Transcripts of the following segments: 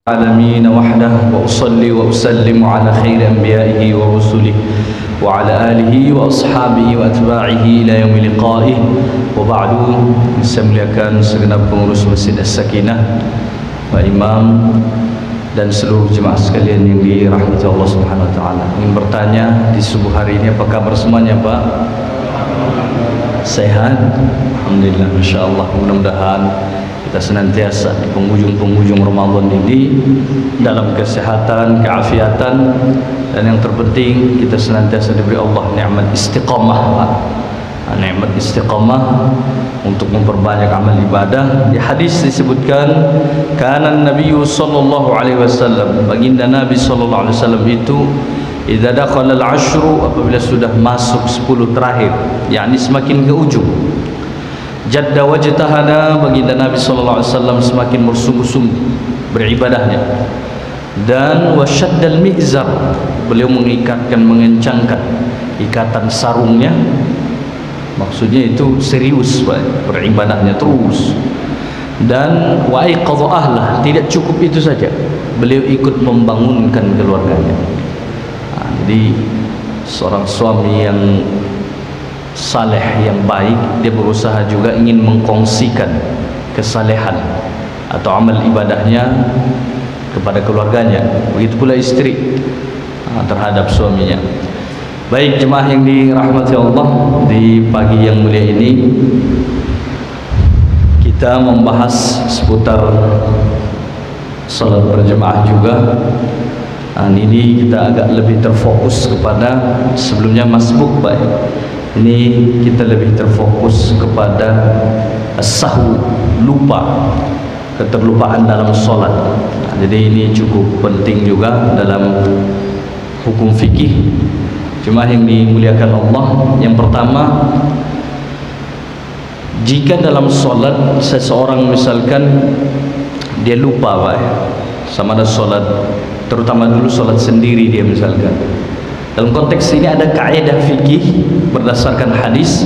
العالمين وحده وأصلي وأسلم على خير أنبيائه ورسله وعلى آله وأصحابه وأتباعه إلى يوم لقائه وبعد. Saya muliakan segenap pengurus Masjid As-Sakinah, Pak Imam dan seluruh jemaah sekalian yang dirahmati Allah Subhanahu wa taala. Ingin bertanya di subuh hari ini, apa kabar semuanya, Pak? Sehat? Alhamdulillah, masya-Allah. Mudah-mudahan kita senantiasa di penghujung-penghujung Ramadan ini dalam kesehatan, keafiatan, dan yang terpenting kita senantiasa diberi Allah nikmat istiqamah. Nikmat istiqamah untuk memperbanyak amal ibadah. Di hadis disebutkan kana Nabi sallallahu alaihi wasallam, baginda Nabi sallallahu alaihi wasallam itu idza dakhala al-ashru, apabila sudah masuk 10 terakhir, yakni semakin ke ujung, jadda wajtahada, baginda Nabi sallallahu alaihi wasallam semakin bersungguh-sungguh beribadahnya, dan wasyaddal mizar, beliau mengikatkan, mengencangkan ikatan sarungnya. Maksudnya itu serius beribadahnya terus. Dan waiqadha ahlah, tidak cukup itu saja, beliau ikut membangunkan keluarganya. Jadi seorang suami yang saleh, yang baik, dia berusaha juga ingin mengkongsikan kesalehan atau amal ibadahnya kepada keluarganya. Begitu pula istri terhadap suaminya. Baik jemaah yang dirahmati Allah, di pagi yang mulia ini kita membahas seputar salat berjemaah juga. Ini kita agak lebih terfokus kepada, sebelumnya masbuk baik, ini kita lebih terfokus kepada as-sahwu, lupa, keterlupaan dalam solat. Jadi ini cukup penting juga dalam hukum fikih. Jemaah yang dimuliakan Allah, yang pertama, jika dalam solat seseorang misalkan dia lupa sama ada solat, terutama dulu solat sendiri dia misalkan, dalam konteks ini ada kaidah fikih berdasarkan hadis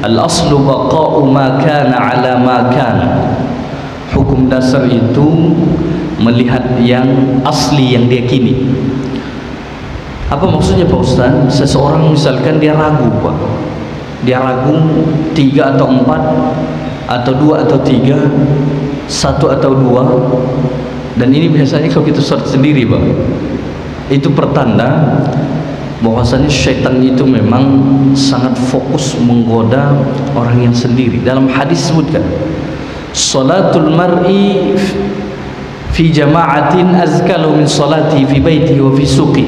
al-aslu baqa'u ma kana ala ma kana. Hukum dasar itu melihat yang asli, yang dia kini. Apa maksudnya Pak Ustaz? Seseorang misalkan dia ragu, Pak, dia ragu 3 atau 4 atau 2 atau 3, 1 atau 2, dan ini biasanya kalau kita sholat sendiri, Pak, itu pertanda bahwasanya syaitan itu memang sangat fokus menggoda orang yang sendiri. Dalam hadis sebutkan salatul mar'i fi jama'atin azkalu min salati fi baitihi wa fi suqi.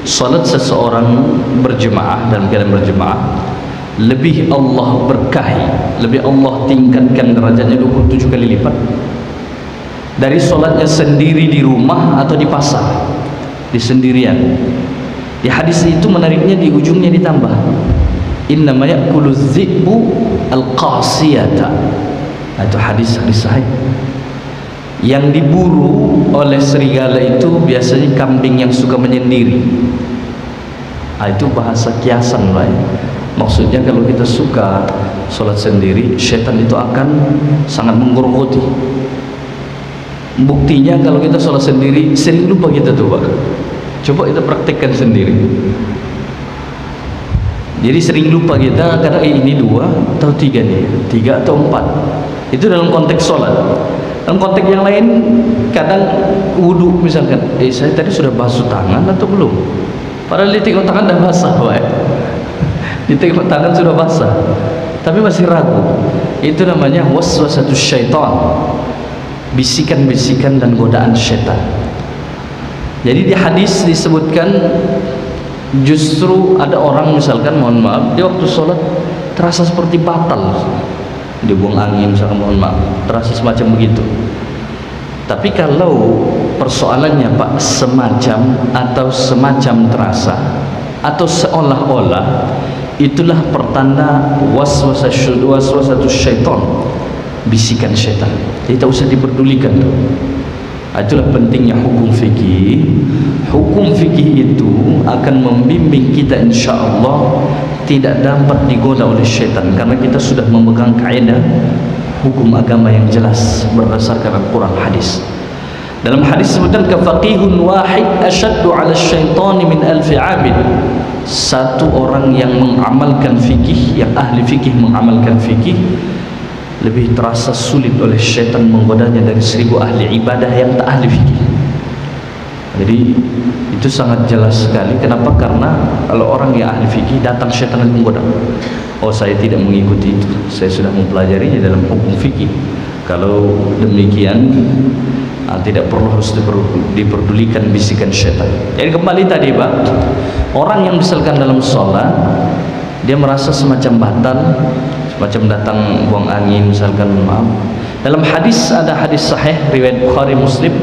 Salat seseorang berjemaah, dalam keadaan berjemaah, lebih Allah berkahi, lebih Allah tingkatkan derajatnya 27 kali lipat dari solatnya sendiri di rumah atau di pasar, di sendirian. Di hadis itu menariknya, di ujungnya ditambah innama ya'kulu dzi'bu al-qasiyata. Itu hadis sahih. Yang diburu oleh serigala itu biasanya kambing yang suka menyendiri. Itu bahasa kiasan, Pak. Maksudnya kalau kita suka sholat sendiri, syaitan itu akan sangat menggerogoti. Buktinya kalau kita sholat sendiri sering lupa kita tuh, Pak. Coba kita praktekkan sendiri. Jadi sering lupa kita, kadang ini 2 atau 3 nih, 3 atau 4. Itu dalam konteks sholat. Dalam konteks yang lain, kadang wudhu misalkan, saya tadi sudah basuh tangan atau belum? Padahal di tengok tangan dah basah, Pak. Di tengok tangan sudah basah, tapi masih ragu. Itu namanya waswasatus syaitan, bisikan-bisikan dan godaan syaitan. Jadi di hadis disebutkan, justru ada orang misalkan, mohon maaf, dia waktu sholat terasa seperti batal, dia buang angin misalkan, mohon maaf, terasa semacam begitu. Tapi kalau persoalannya, Pak, semacam atau semacam terasa atau seolah-olah, itulah pertanda waswasatus syaitan, bisikan syaitan. Jadi tak usah diperdulikan tuh. Itulah pentingnya hukum fikih. Hukum fikih itu akan membimbing kita insya-Allah tidak dapat digoda oleh syaitan, karena kita sudah memegang kaidah hukum agama yang jelas berdasarkan Al-Quran hadis. Dalam hadis disebutkan kafaqihun wahid asyaddu 'ala syaitani min alfi 'abid. Satu orang yang mengamalkan fikih, yang ahli fikih mengamalkan fikih, lebih terasa sulit oleh syaitan menggodanya dari 1000 ahli ibadah yang tak ahli fikih. Jadi itu sangat jelas sekali. Kenapa? Karena kalau orang yang ahli fikih datang, syaitan menggoda. Oh, saya tidak mengikuti itu, saya sudah mempelajarinya dalam hukum fikih. Kalau demikian tidak perlu harus diperdulikan bisikan syaitan. Jadi kembali tadi Pak, orang yang misalkan dalam sholat dia merasa semacam batal, semacam datang buang angin misalkan, maaf. Dalam hadis, ada hadis sahih riwayat Bukhari Muslim,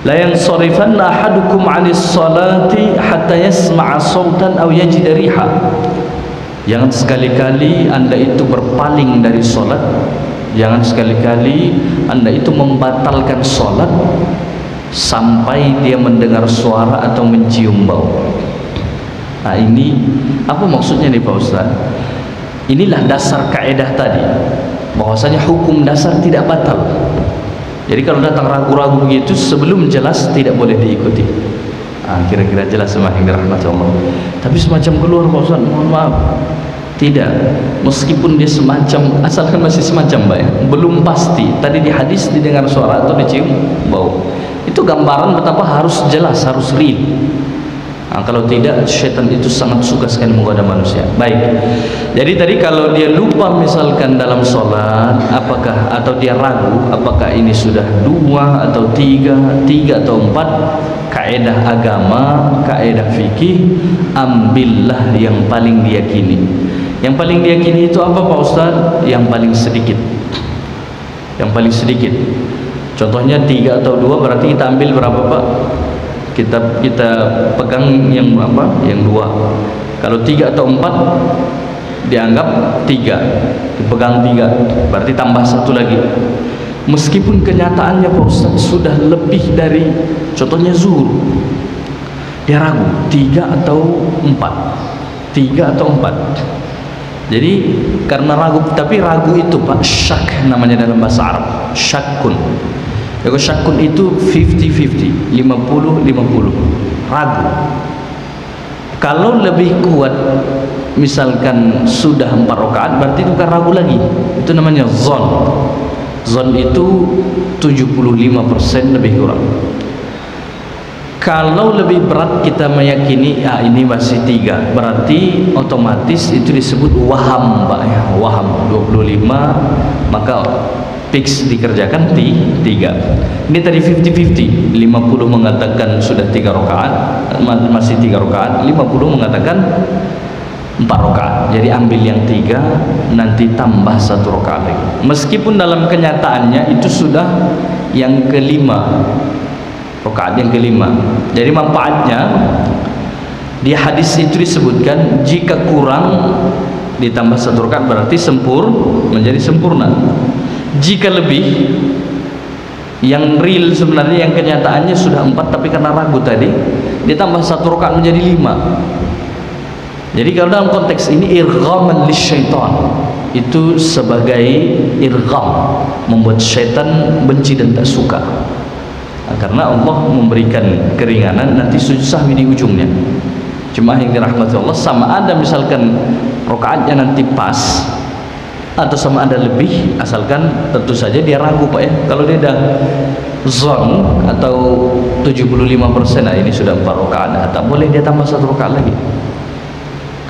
la yansarifanna ahadukum 'anis salati hatta yasma'a sautan aw yajida riha. Jangan sekali-kali Anda itu berpaling dari sholat, jangan sekali-kali Anda itu membatalkan sholat sampai dia mendengar suara atau mencium bau. Nah, ini apa maksudnya nih Pak Ustaz? Inilah dasar kaidah tadi, bahwasanya hukum dasar tidak batal. Jadi kalau datang ragu-ragu begitu sebelum jelas tidak boleh diikuti. Kira-kira jelas sama yang dirahmati Allah. Tapi semacam keluar Pak Ustaz, mohon maaf, tidak, meskipun dia semacam, asalkan masih semacam Pak ya, belum pasti. Tadi di hadis didengar suara atau dicium bau, itu gambaran betapa harus jelas, harus real. Kalau tidak, syaitan itu sangat suka sekali menggoda manusia. Baik, jadi tadi kalau dia lupa misalkan dalam sholat, apakah, atau dia ragu apakah ini sudah 2 atau 3 atau 4, kaidah agama, kaidah fikih, ambillah yang paling diyakini. Yang paling diyakini itu apa Pak Ustaz? Yang paling sedikit. Yang paling sedikit. Contohnya 3 atau 2, berarti kita ambil berapa Pak? Kita pegang yang berapa? Yang 2. Kalau 3 atau 4 dianggap 3, dipegang 3, berarti tambah 1 lagi. Meskipun kenyataannya Pak Ustaz sudah lebih dari, contohnya zuhur, dia ragu 3 atau 4, 3 atau 4. Jadi karena ragu, tapi ragu itu Pak, syak namanya dalam bahasa Arab, syakun. Kalau syakun itu 50-50, 50-50, ragu. Kalau lebih kuat, misalkan sudah 4 rakaat, berarti itu bukan ragu lagi, itu namanya zon. Zon itu 75% lebih kurang. Kalau lebih berat kita meyakini ini masih 3, berarti otomatis itu disebut waham Pak ya, waham 25, maka fix dikerjakan 3. Ini tadi 50-50, 50 mengatakan sudah 3 rakaat, masih 3 rakaat, 50 mengatakan 4 rakaat. Jadi ambil yang 3, nanti tambah 1 rakaat lagi. Meskipun dalam kenyataannya itu sudah yang kelima, rakaat yang kelima. Jadi manfaatnya di hadis itu disebutkan jika kurang ditambah 1 rakaat berarti menjadi sempurna. Jika lebih, yang real sebenarnya, yang kenyataannya sudah 4, tapi karena ragu tadi ditambah 1 rakaat menjadi 5. Jadi kalau dalam konteks ini irghaman lisyaitan, itu sebagai irgham, membuat syaitan benci dan tak suka. Karena Allah memberikan keringanan, nanti sujud sahwi di ujungnya. Cuma yang dirahmati Allah, sama ada misalkan rakaatnya nanti pas atau sama ada lebih, asalkan tentu saja dia ragu Pak ya. Kalau dia dah zon atau 75%, ini sudah 4 rakaat, tak boleh dia tambah 1 rakaat lagi.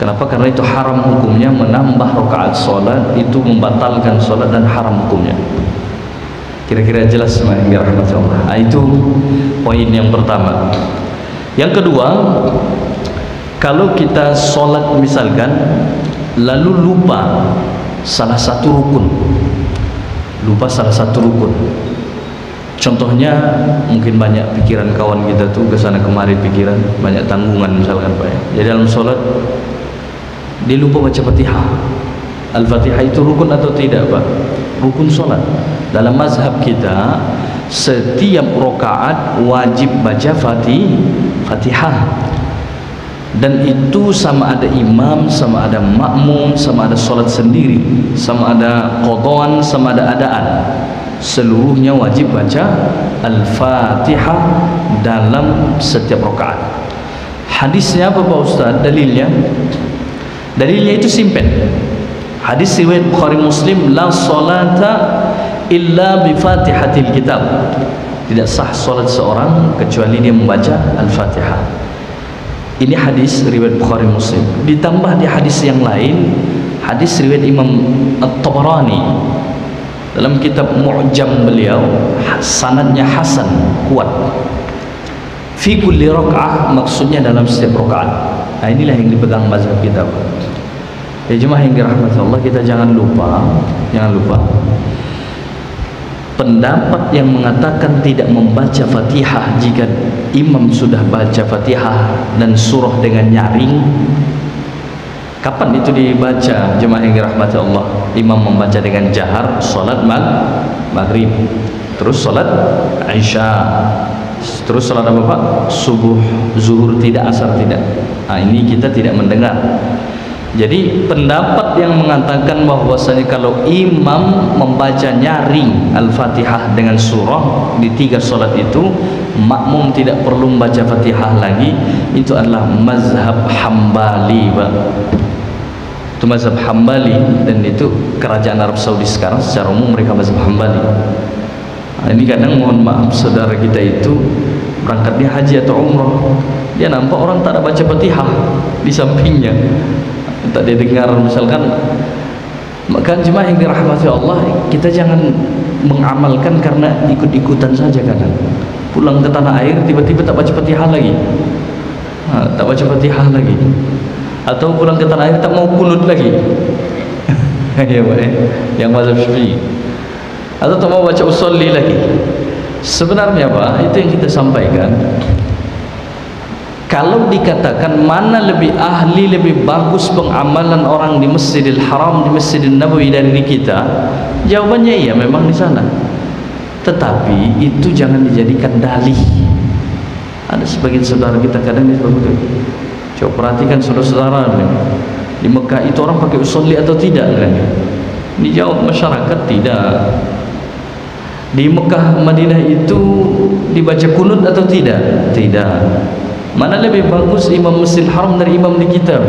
Kenapa? Karena itu haram hukumnya, menambah rakaat sholat itu membatalkan sholat dan haram hukumnya. Kira-kira jelas semua yang dirahmati Allah. Itu poin yang pertama. Yang kedua, kalau kita sholat misalkan lalu lupa salah satu rukun, contohnya mungkin banyak pikiran kawan kita tuh kesana kemari, pikiran banyak tanggungan misalkan Pak ya. Jadi dalam sholat dia lupa baca Fatihah. Al-Fatihah itu rukun atau tidak Pak? Rukun sholat. Dalam mazhab kita setiap rakaat wajib baca Fatihah. Dan itu sama ada imam, sama ada makmum, sama ada sholat sendiri, sama ada qadhaan, sama ada adaan. seluruhnya wajib baca Al-Fatihah dalam setiap rakaat. Hadisnya apa Pak Ustaz? Dalilnya itu simpel. Hadis riwayat Bukhari Muslim, la salata illa bi Fatihatil kitab. Tidak sah salat seorang kecuali dia membaca Al-Fatihah. Ini hadis riwayat Bukhari Muslim. Ditambah di hadis yang lain, hadis riwayat Imam At-Tabarani dalam kitab Mu'jam beliau, sanadnya hasan, kuat. Fi kulli raka'ah, maksudnya dalam setiap rakaat. Nah, inilah yang dipegang mazhab kita. Ya jemaah yang dirahmati Allah, kita jangan lupa pendapat yang mengatakan tidak membaca Fatihah jika imam sudah baca Fatihah dan surah dengan nyaring. Kapan itu dibaca jemaah yang dirahmati Allah? Imam membaca dengan jahar salat maghrib, terus salat isya, terus salat apa Pak? Subuh, zuhur tidak, asar tidak. Nah, ini kita tidak mendengar. Jadi pendapat yang mengatakan bahwasanya kalau imam membaca nyaring Al-Fatihah dengan surah di 3 salat itu, makmum tidak perlu membaca Fatihah lagi, itu adalah mazhab Hambali, Pak. Itu mazhab Hambali, dan itu kerajaan Arab Saudi sekarang secara umum mereka mazhab Hambali. Nah, ini kadang mohon maaf saudara kita itu berangkatnya haji atau umrah, dia nampak orang tak ada baca Fatihah di sampingnya, tak didengar misalkan. Maka jemaah yang dirahmati Allah, kita jangan mengamalkan karena ikut-ikutan saja. Kadang pulang ke tanah air tiba-tiba tak baca Fatihah lagi, tak baca Fatihah lagi, atau pulang ke tanah air tak mau kunut lagi. Ya Pak, yang mazhab Syafi'i, atau tak mau baca usolli lagi. Sebenarnya Pak, itu yang kita sampaikan. Kalau dikatakan mana lebih ahli, lebih bagus pengamalan orang di Masjidil Haram, di Masjidil Nabawi dari kita, jawabannya iya, memang di sana. Tetapi itu jangan dijadikan dalih. Ada sebagian saudara kita kadang disebut, coba perhatikan saudara-saudara, di Mekah itu orang pakai usolli atau tidak? Dijawab masyarakat tidak. Di Mekah Madinah itu dibaca kunut atau tidak? Tidak. Mana lebih bagus imam Masjidil Haram dari imam di kita?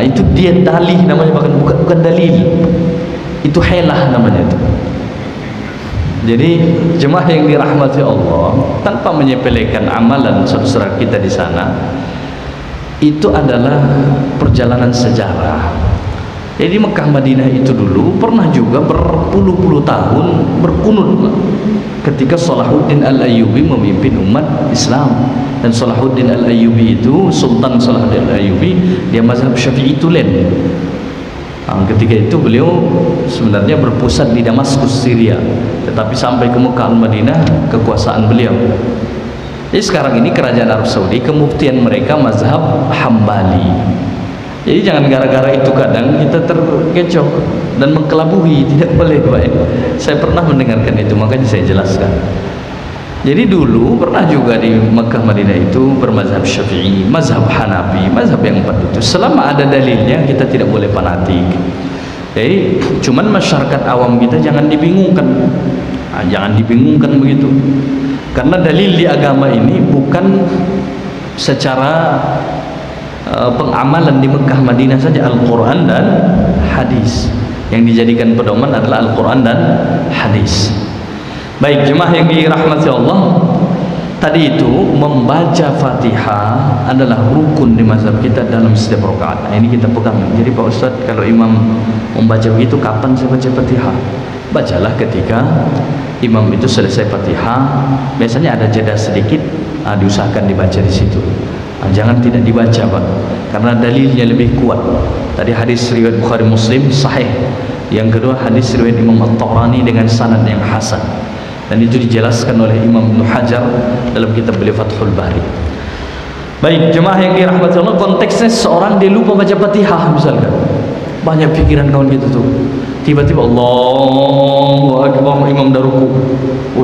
Itu dia dalih namanya, bahkan bukan dalil, itu helah namanya itu. Jadi jemaah yang dirahmati Allah, tanpa menyepelekan amalan saudara kita di sana, itu adalah perjalanan sejarah. Jadi Mekah Madinah itu dulu pernah juga berpuluh-puluh tahun berkunut ketika Salahuddin Al-Ayyubi memimpin umat Islam. Dan Salahuddin Al-Ayyubi itu, Sultan Salahuddin Al-Ayyubi, dia mazhab Syafi'i tulen. Ketika itu beliau sebenarnya berpusat di Damaskus, Syria, tetapi sampai ke Mekah Al-Madinah kekuasaan beliau. Jadi sekarang ini kerajaan Arab Saudi, kemuftian mereka mazhab Hambali. Jadi jangan gara-gara itu kadang kita terkecoh dan mengkelabuhi, tidak boleh Pak. Saya pernah mendengarkan itu, makanya saya jelaskan. Jadi dulu pernah juga di Mekah Madinah itu bermazhab Syafi'i, mazhab Hanafi, mazhab yang 4 itu. Selama ada dalilnya kita tidak boleh fanatik. Jadi cuman masyarakat awam kita jangan dibingungkan. Jangan dibingungkan begitu. Karena dalil di agama ini bukan secara pengamalan di Mekah Madinah saja, Al-Quran dan hadis. Yang dijadikan pedoman adalah Al-Quran dan hadis. Baik jemaah yang dirahmati Allah, tadi itu membaca Fatihah adalah rukun di mazhab kita dalam setiap rakaat. Nah, ini kita pegang. Jadi Pak Ustadz, kalau imam membaca begitu, kapan saya baca Fatihah? Bacalah ketika imam itu selesai Fatihah. Biasanya ada jeda sedikit, diusahakan dibaca di situ. Jangan tidak dibaca Pak, karena dalilnya lebih kuat. Tadi hadis riwayat Bukhari Muslim sahih. Yang kedua hadis riwayat Imam At-Tabarani dengan sanad yang hasan. Dan itu dijelaskan oleh Imam Ibnu Hajar dalam kitab beliau Fathul Bari. Baik jemaah yang dirahmati Allah, konteksnya seorang dia lupa baca Fatihah misalkan. Banyak pikiran kawan kita tuh. Tiba-tiba Allahu Akbar, imam daruku.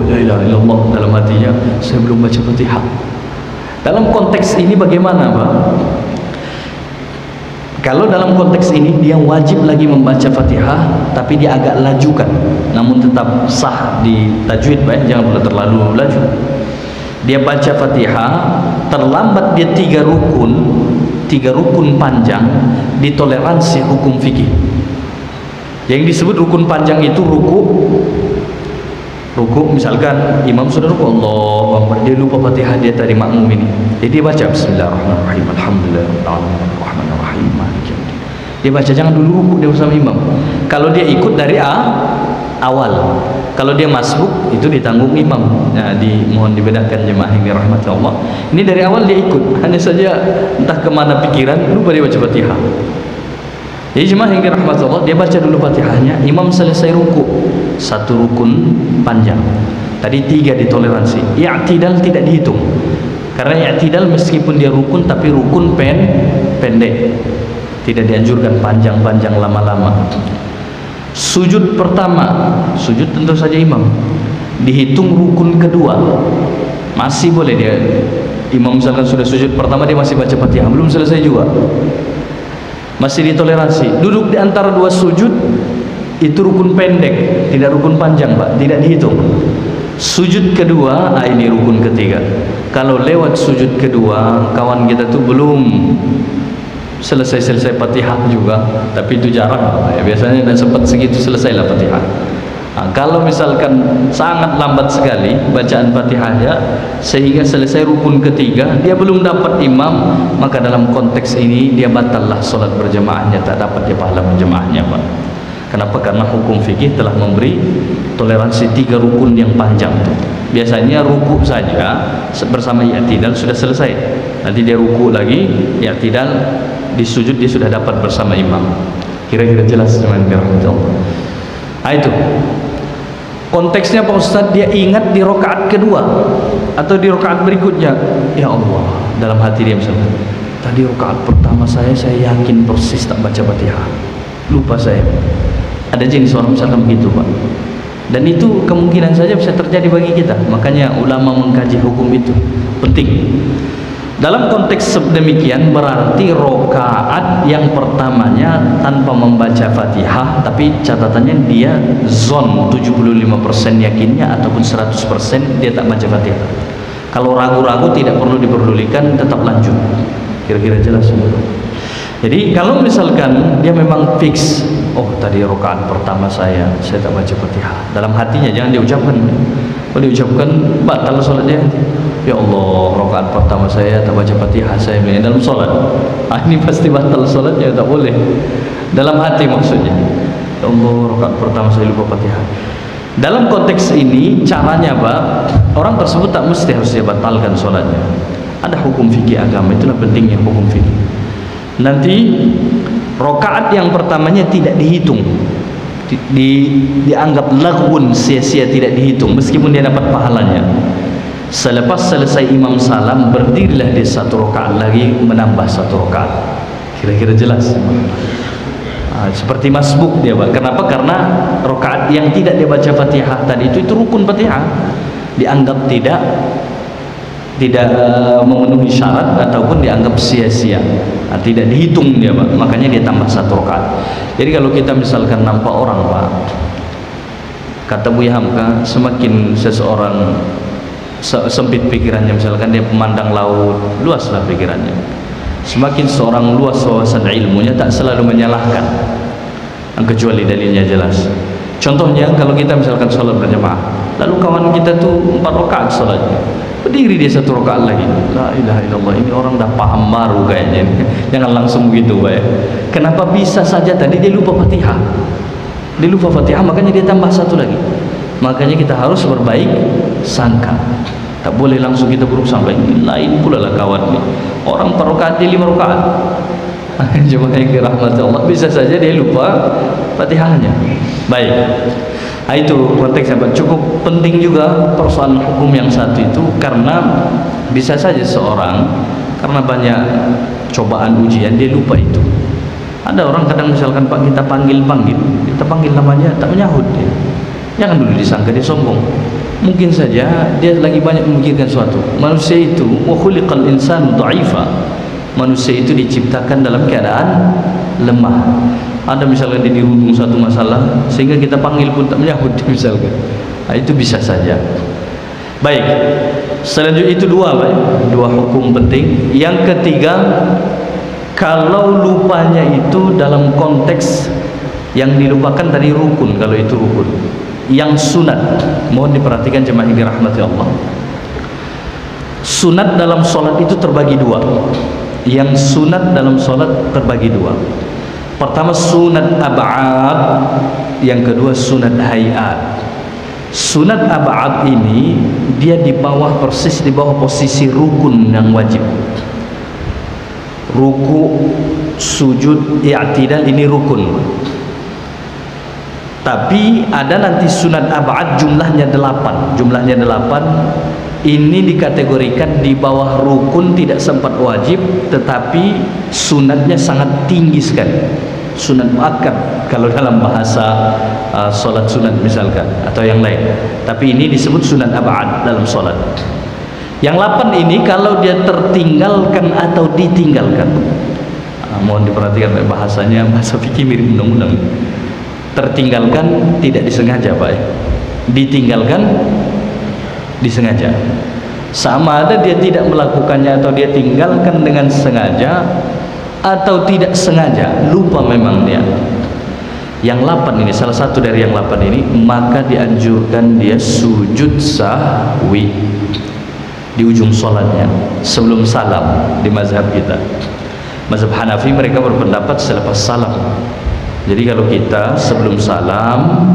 La ilaha illallah, dalam hatinya saya belum baca Fatihah. Dalam konteks ini bagaimana Pak? Kalau dalam konteks ini dia wajib lagi membaca Fatihah, tapi dia agak lajukan, namun tetap sah di tajwid, baik, jangan pula terlalu laju. Dia baca Fatihah, terlambat dia 3 rukun panjang, ditoleransi hukum fikih. Yang disebut rukun panjang itu ruku misalkan imam sudah ruku, Allahu Akbar, dia lupa Fatihah, dia tadi makmum ini, jadi dia baca Bismillahirrahmanirrahim, Alhamdulillahirrahmanirrahim, dia baca, jangan dulu ruku dia bersama imam. Kalau dia ikut dari awal, kalau dia masbuk itu ditanggung imam. Nah, mohon dibedakan jemaah yang dirahmati Allah, ini dari awal dia ikut, hanya saja entah kemana pikiran, lupa dia baca Fatihah. Jadi jemaah yang dirahmati Allah, dia baca dulu Fatihahnya, imam selesai ruku, 1 rukun panjang, tadi 3 ditoleransi. I'tidal tidak dihitung, karena i'tidal meskipun dia rukun, tapi rukun pendek, tidak dianjurkan panjang-panjang lama-lama. Sujud pertama, sujud tentu saja imam, dihitung rukun kedua, masih boleh dia, imam misalkan sudah sujud pertama, dia masih baca Fatihah, belum selesai juga, masih ditoleransi. Duduk di antara 2 sujud itu rukun pendek, tidak rukun panjang, Pak, tidak dihitung. Sujud kedua, ini rukun ketiga. Kalau lewat sujud kedua, kawan kita tuh belum selesai Fatihah juga, tapi itu jarang ya, biasanya tidak sempat segitu selesailah Fatihah. Kalau misalkan sangat lambat sekali bacaan Fatihahnya sehingga selesai rukun ketiga dia belum dapat imam, maka dalam konteks ini dia batallah solat berjamaahnya, tak dapat dia pahala berjamaahnya, Pak. Kenapa? Karena hukum fikih telah memberi toleransi 3 rukun yang panjang itu. Biasanya ruku saja bersama i'tidal sudah selesai, nanti dia ruku lagi, i'tidal, di sujud dia sudah dapat bersama imam. Kira-kira jelas teman-teman. Itu konteksnya Pak Ustadz, dia ingat di rakaat kedua atau di rakaat berikutnya, ya Allah, dalam hati dia misalnya, tadi rakaat pertama saya yakin persis tak baca Fatihah, lupa saya. Ada jenis orang misalkan begitu, Pak, dan itu kemungkinan saja bisa terjadi bagi kita. Makanya ulama mengkaji hukum itu penting. Dalam konteks demikian berarti rakaat yang pertamanya tanpa membaca Fatihah, tapi catatannya dia zon 75% yakinnya ataupun 100% dia tak baca Fatihah. Kalau ragu-ragu tidak perlu diperdulikan, tetap lanjut. Kira-kira jelas semua. Jadi kalau misalkan dia memang fix, oh tadi rakaat pertama saya tak baca Fatihah, dalam hatinya jangan diucapkan. Kalau diucapkan batal salatnya. Ya Allah, rakaat pertama saya tak baca Fatihah, saya bilang dalam salat. Ini pasti batal salatnya, tak boleh. Dalam hati maksudnya. Ya Allah, rakaat pertama saya lupa Fatihah. Dalam konteks ini caranya, Pak, orang tersebut tak mesti harus dia batalkan salatnya. Ada hukum fikih agama, itulah pentingnya hukum fikih. Nanti rakaat yang pertamanya tidak dihitung, dianggap laghun, sia-sia, tidak dihitung meskipun dia dapat pahalanya. Selepas selesai imam salam, berdirilah dia 1 rakaat lagi, menambah 1 rakaat. Kira-kira jelas. Seperti masbuk dia, Pak. Kenapa? Karena rakaat yang tidak dia baca Fatihah tadi itu rukun Fatihah, dianggap tidak memenuhi syarat ataupun dianggap sia-sia, tidak dihitung dia, Pak. Makanya dia tambah 1 rakaat. Jadi kalau kita misalkan nampak orang, Pak, kata Buya Hamka, semakin seseorang sempit pikirannya, misalkan dia pemandang laut, luaslah pikirannya, semakin seorang luas wawasan ilmunya, tak selalu menyalahkan kecuali dalilnya jelas. Contohnya kalau kita misalkan sholat berjamaah, lalu kawan kita tuh 4 rakaat sholatnya, berdiri dia 1 rakaat lagi, la ilaha illallah, ini orang dah paham baru kayaknya. Jangan langsung begitu, Pak. Kenapa? Bisa saja tadi dia lupa Fatihah, makanya dia tambah 1 lagi. Makanya kita harus berbaik sangka, tak boleh langsung kita buruk sangka. Ini lain pula lah kawan nih, orang 4 rakaat dia 5 rakaat. Jemaah yang dirahmati Allah, bisa saja dia lupa Fatihahnya. Baik, itu konteksnya, Pak. Cukup penting juga persoalan hukum yang satu itu, karena bisa saja seorang karena banyak cobaan ujian dia lupa itu. Ada orang kadang misalkan, Pak, kita panggil namanya tak menyahut dia. Jangan dulu disangka dia sombong. Mungkin saja dia lagi banyak memikirkan sesuatu. Manusia itu wa khuliqal insanu dha'ifa, manusia itu diciptakan dalam keadaan lemah. Ada misalnya dia dirundung satu masalah sehingga kita panggil pun tak menyahut misalkan. Nah, itu bisa saja. Baik, selanjutnya itu dua hukum penting. Yang ketiga, kalau lupanya itu dalam konteks yang dilupakan tadi rukun, kalau itu rukun. Yang sunat, mohon diperhatikan jemaah yang dirahmati Allah. Sunat dalam sholat itu terbagi dua. Yang sunat dalam sholat terbagi dua. Pertama sunat ab'ad, yang kedua sunat hayat. Sunat ab'ad ini dia di bawah, persis di bawah posisi rukun yang wajib. Ruku, sujud, i'tidal ini rukun. Tapi ada nanti sunat ab'ad jumlahnya 8. Jumlahnya 8. Ini dikategorikan di bawah rukun, tidak sempat wajib, tetapi sunatnya sangat tinggi sekali. Sunat muakkad kalau dalam bahasa solat sunat misalkan, atau yang lain. Tapi ini disebut sunat ab'ad dalam solat. Yang 8 ini kalau dia tertinggalkan atau ditinggalkan, mohon diperhatikan bahasanya, bahasa fikih mirip undang-undang. Tertinggalkan tidak disengaja Pak ya. Ditinggalkan disengaja. Sama ada dia tidak melakukannya atau dia tinggalkan dengan sengaja atau tidak sengaja, lupa memang dia. Yang 8 ini, salah satu dari yang 8 ini, maka dianjurkan dia sujud sahwi di ujung sholatnya sebelum salam. Di mazhab kita, mazhab Hanafi, mereka berpendapat selepas salam. Jadi kalau kita sebelum salam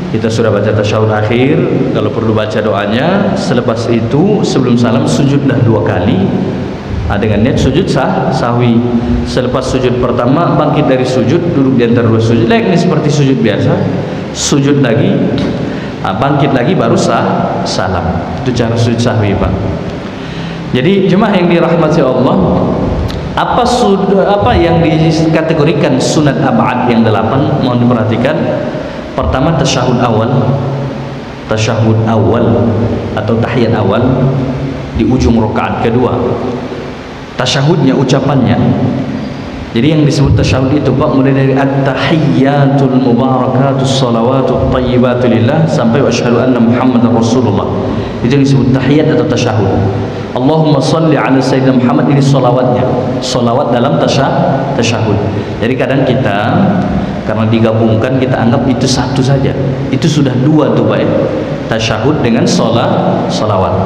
kita sudah baca tasyahud akhir, kalau perlu baca doanya, selepas itu sebelum salam sujudlah 2 kali. Dengan niat sujud sahwi. Selepas sujud pertama bangkit dari sujud, duduk di antara 2 sujud, layaknya seperti sujud biasa. Sujud lagi, bangkit lagi, baru salam. Itu cara sujud sahwi Pak. Jadi jemaah yang dirahmati Allah, apa yang dikategorikan sunat ab'ad yang 8, mohon diperhatikan. Pertama tasyahud awal atau tahiyat awal di ujung rakaat kedua. Tasyahudnya, ucapannya. Jadi yang disebut tasyahud itu Pak, mulai dari at-tahiyyatul mubarakatus salawatut thayyibatu lillah sampai wa asyhadu anna Muhammadar Rasulullah. Itu yang disebut tahiyat atau tasyahud. Allahumma salli ala sayyidina Muhammad, ini salawatnya. Salawat dalam tasyahud. Jadi kadang kita karena digabungkan kita anggap itu satu saja. Itu sudah 2 tuh Pak ya. Tasyahud dengan salawat.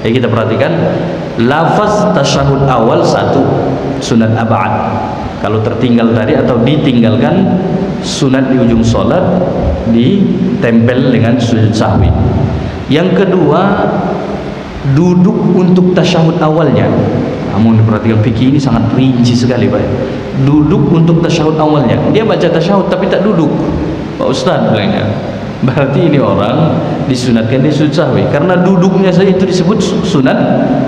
Jadi kita perhatikan, lafaz tasyahud awal 1 sunat ab'ad. Kalau tertinggal tadi atau ditinggalkan, sunat di ujung sholat ditempel dengan sujud sahwi. Yang kedua, duduk untuk tasyahud awalnya. Namun diperhatikan, fikih ini sangat rinci sekali Pak. Duduk untuk tasyahud awalnya. Dia baca tasyahud tapi tak duduk. Pak Ustaz bilangnya, berarti ini orang disunatkan dia sujud sahwi karena duduknya saja itu disebut sunat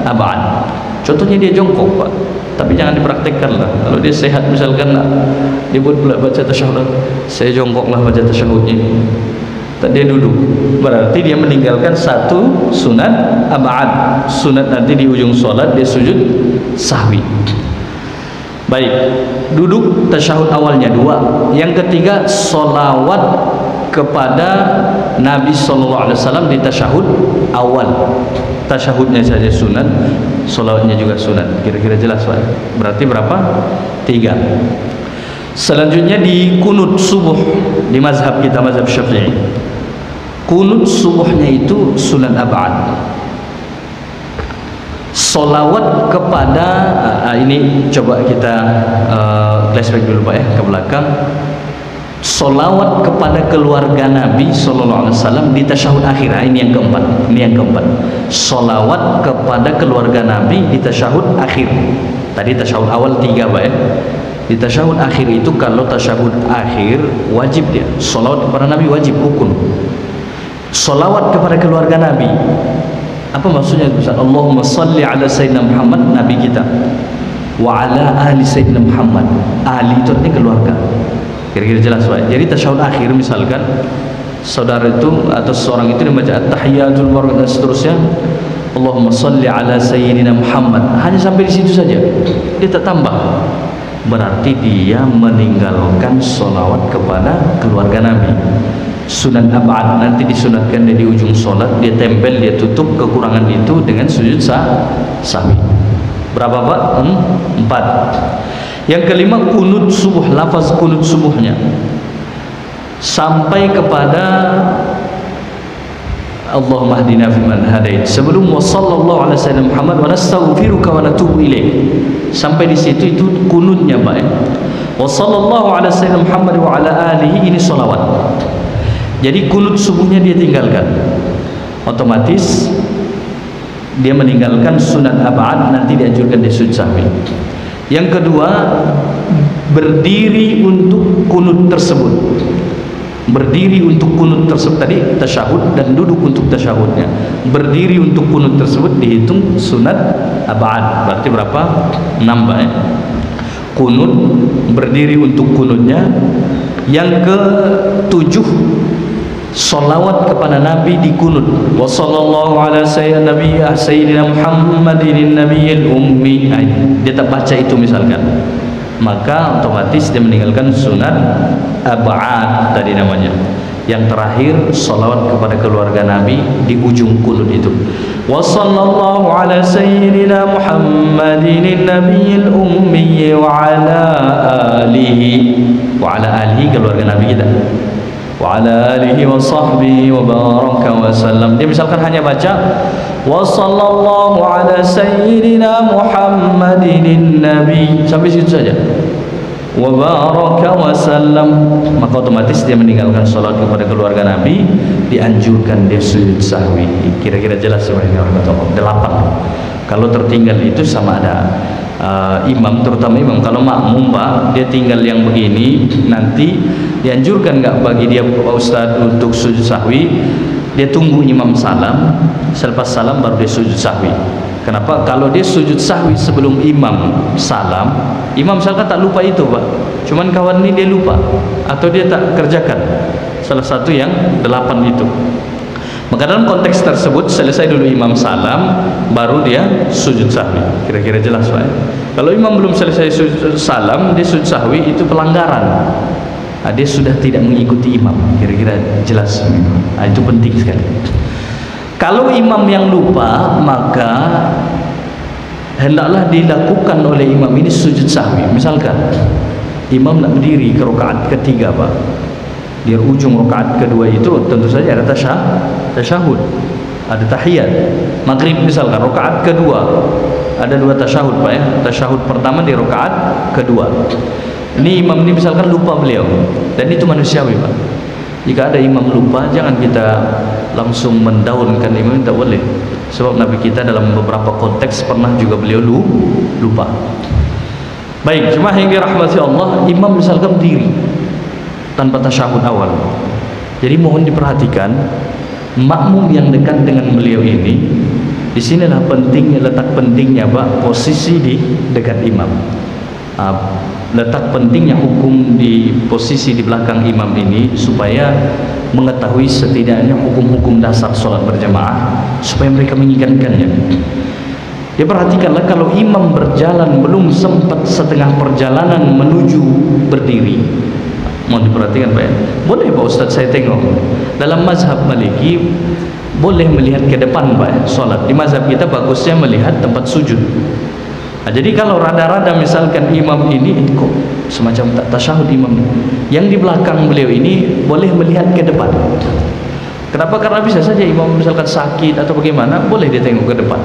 ab'ad. Contohnya dia jongkok Pak, tapi jangan dipraktekkan lah. Kalau dia sehat misalkan, dia buat pula baca tasyahud, saya jongkoklah baca tasyahudnya, tak dia duduk, berarti dia meninggalkan 1 sunat ab'ad. Sunat nanti di ujung sholat dia sujud sahwi. Baik, duduk tasyahud awalnya 2. Yang ketiga, sholawat kepada Nabi SAW di tasyahud awal. Tasyahudnya saja sunat, sholawatnya juga sunat. Kira-kira jelas Pak? Berarti berapa? 3. Selanjutnya di kunut subuh di mazhab kita, mazhab Syafi'i. Kunut subuhnya itu sunat ab'ad. Solawat kepada ini coba kita flashback dulu Pak ya, ke belakang. Solawat kepada keluarga Nabi SAW di tasyahud akhir. Ini yang keempat. Solawat kepada keluarga Nabi di tasyahud akhir. Tadi tasyahud awal 3 Pak ya. Di tasyahud akhir itu, kalau tasyahud akhir wajib dia. Solawat kepada Nabi wajib, rukun. Solawat kepada keluarga Nabi, apa maksudnya Ustaz? Allahumma salli ala sayyidina Muhammad, Nabi kita, wa ala ahli sayyidina Muhammad. Ahli itu artinya keluarga. Kira-kira jelas Pak. Jadi tasyahud akhir misalkan saudara itu atau seorang itu membaca at-tahiyyatul mubarakatuh dan seterusnya, Allahumma salli ala sayyidina Muhammad, hanya sampai di situ saja, dia tak tambah, berarti dia meninggalkan sholawat kepada keluarga Nabi. Sunan ab'ad, nanti disunatkan dia di ujung solat, dia tempel, dia tutup kekurangan itu dengan sujud sahwi. Berapa Pak? 4. Yang kelima, kunut subuh, lafaz kunut subuhnya sampai kepada Allahumma hdina fiman hadait, sebelum wa sallallahu ala sayyidina Muhammad wa nastaghfiruka wa natubu ilaik, sampai di situ itu kunutnya Pak ya. Wa sallallahu ala sayyidina Muhammad wa ala alihi, ini sholawat. Jadi kunut subuhnya dia tinggalkan, otomatis dia meninggalkan sunat ab'ad, nanti dianjurkan dia sujud sahwi. Yang kedua, berdiri untuk kunut tersebut. Berdiri untuk kunut tersebut, tadi tasyahud dan duduk untuk tasyahudnya. Berdiri untuk kunut tersebut dihitung sunat ab'ad, berarti berapa? 6 ya. Kunut, berdiri untuk kunutnya. Yang ke-7, sholawat kepada Nabi di kunut. Wa sallallahu ala sayyidina Muhammadin nabiyil ummi. Dia tak baca itu misalkan, maka otomatis dia meninggalkan sunat ab'ad tadi namanya. Yang terakhir, sholawat kepada keluarga Nabi di ujung kunut itu. Wa sallallahu ala sayyidina Muhammadin nabiyil ummi wa ala alihi. Wa ala alihi keluarga Nabi kita. Wa ala alihi wa sahbihi wa baraka wa sallam. Dia misalkan hanya baca wa sallallahu ala sayyidina Muhammadin nabi, sampai situ saja, wa baraka wa sallam, maka otomatis dia meninggalkan salat kepada keluarga Nabi, dianjurkan dia sujud sahwi. Kira-kira jelas sebenarnya 8. Kalau tertinggal itu sama ada imam, terutama imam. Kalau makmum Pak, dia tinggal yang begini, nanti dianjurkan nggak bagi dia Pak Ustadz untuk sujud sahwi? Dia tunggu imam salam, selepas salam baru dia sujud sahwi. Kenapa? Kalau dia sujud sahwi sebelum imam salam, imam misalkan tak lupa itu Pak, cuman kawan ini dia lupa atau dia tak kerjakan salah satu yang 8 itu, maka dalam konteks tersebut selesai dulu imam salam, baru dia sujud sahwi. Kira-kira jelas Pak? Kalau imam belum selesai sujud salam, dia sujud sahwi, itu pelanggaran. Dia sudah tidak mengikuti imam. Kira-kira jelas? Itu penting sekali. Kalau imam yang lupa, maka hendaklah dilakukan oleh imam ini sujud sahwi. Misalkan imam nak berdiri ke rakaat ketiga Pak, di ujung rakaat kedua itu tentu saja ada tasyahud, ada tahiyat. Maghrib misalkan rakaat kedua ada 2 tasyahud Pak ya. Tasyahud pertama di rakaat kedua. Ini imam ini misalkan lupa beliau, dan itu manusiawi Pak. Jika ada imam lupa, jangan kita langsung mendaunkan imam, tak boleh. Sebab Nabi kita dalam beberapa konteks pernah juga beliau lupa. Baik, cuma yang dirahmati Allah, imam misalkan berdiri tanpa tasyahud awal. Jadi mohon diperhatikan, makmum yang dekat dengan beliau ini, di sinilah pentingnya, letak pentingnya Pak, posisi di dekat imam. Letak pentingnya hukum di posisi di belakang imam ini, supaya mengetahui setidaknya hukum-hukum dasar sholat berjamaah, supaya mereka mengingatkannya. Ya, perhatikanlah, kalau imam berjalan belum sempat setengah perjalanan menuju berdiri, mohon diperhatikan Pak ya. Boleh Pak Ustadz saya tengok, dalam mazhab Maliki boleh melihat ke depan Pak ya, sholat. Di mazhab kita bagusnya melihat tempat sujud. Jadi kalau rada-rada misalkan imam ini kok semacam tak tasyahud imam, yang di belakang beliau ini boleh melihat ke depan. Kenapa? Karena bisa saja imam misalkan sakit atau bagaimana, boleh dia tengok ke depan.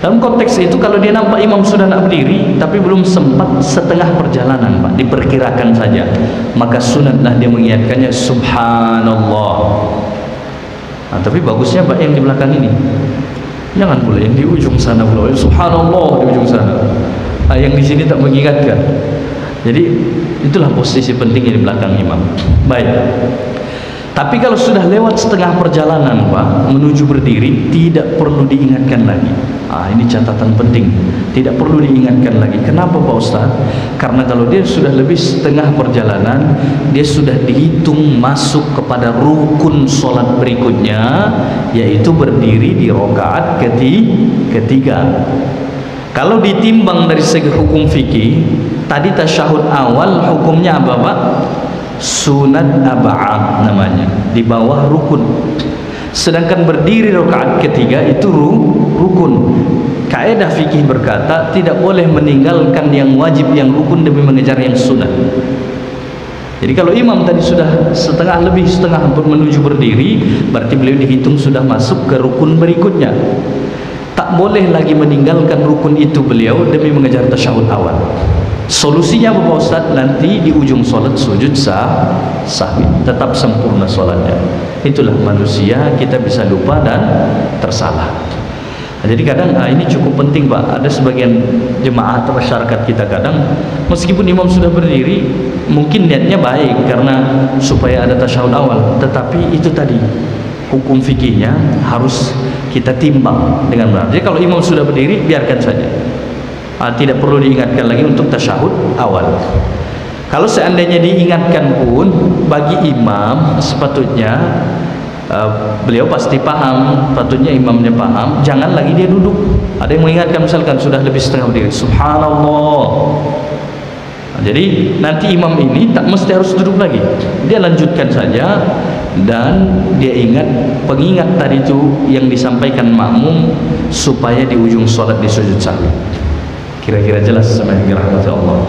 Dalam konteks itu, kalau dia nampak imam sudah nak berdiri tapi belum sempat setengah perjalanan Pak, diperkirakan saja, maka sunatlah dia mengingatkannya subhanallah. Tapi bagusnya Pak yang di belakang ini, jangan pula yang di ujung sana pula subhanallah di ujung sana. Yang di sini tak mengingatkan. Jadi itulah posisi pentingnya di belakang imam. Baik. Tapi kalau sudah lewat setengah perjalanan Pak, menuju berdiri, tidak perlu diingatkan lagi. Ini catatan penting, tidak perlu diingatkan lagi. Kenapa Pak Ustaz? Karena kalau dia sudah lebih setengah perjalanan, dia sudah dihitung masuk kepada rukun sholat berikutnya, yaitu berdiri di rakaat ketiga. Kalau ditimbang dari segi hukum fikih, tadi tasyahud awal hukumnya apa Pak? Sunat ab'ad namanya, di bawah rukun. Sedangkan berdiri rakaat ketiga itu rukun. Kaidah fikih berkata tidak boleh meninggalkan yang wajib, yang rukun demi mengejar yang sunat. Jadi kalau imam tadi sudah setengah menuju berdiri, berarti beliau dihitung sudah masuk ke rukun berikutnya. Tak boleh lagi meninggalkan rukun itu beliau demi mengejar tasyahud awal. Solusinya apa Pak Ustaz? Nanti di ujung solat sujud sahwi, tetap sempurna solatnya. Itulah manusia, kita bisa lupa dan tersalah. Jadi kadang ini cukup penting Pak. Ada sebagian jemaah atau masyarakat kita kadang meskipun imam sudah berdiri, mungkin niatnya baik karena supaya ada tasyahud awal, tetapi itu tadi hukum fikihnya harus kita timbang dengan benar. Jadi kalau imam sudah berdiri, biarkan saja. Tidak perlu diingatkan lagi untuk tasyahud awal. Kalau seandainya diingatkan pun, bagi imam sepatutnya beliau pasti paham, patutnya imamnya paham, jangan lagi dia duduk. Ada yang mengingatkan misalkan sudah lebih setengah berdiri, subhanallah. Jadi nanti imam ini tak mesti harus duduk lagi, dia lanjutkan saja. Dan dia ingat pengingat tadi itu yang disampaikan makmum supaya di ujung sholat di sujud sahwi. Kira-kira jelas sebagai rahmat Allah.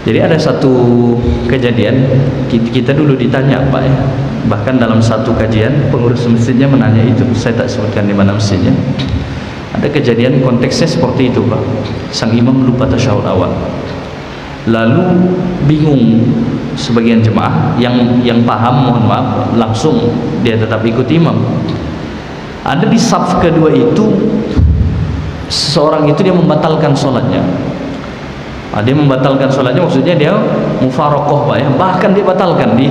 Jadi ada satu kejadian, kita dulu ditanya Pak ya, bahkan dalam satu kajian pengurus masjidnya menanya itu, saya tak sebutkan di mana masjidnya. Ada kejadian konteksnya seperti itu Pak, sang imam lupa tasyahud awal, lalu bingung sebagian jemaah yang paham, mohon maaf, langsung dia tetap ikut imam. Ada di saf kedua itu seseorang itu dia membatalkan sholatnya. Dia membatalkan sholatnya, maksudnya dia mufarokoh Pak ya, bahkan dia batalkan di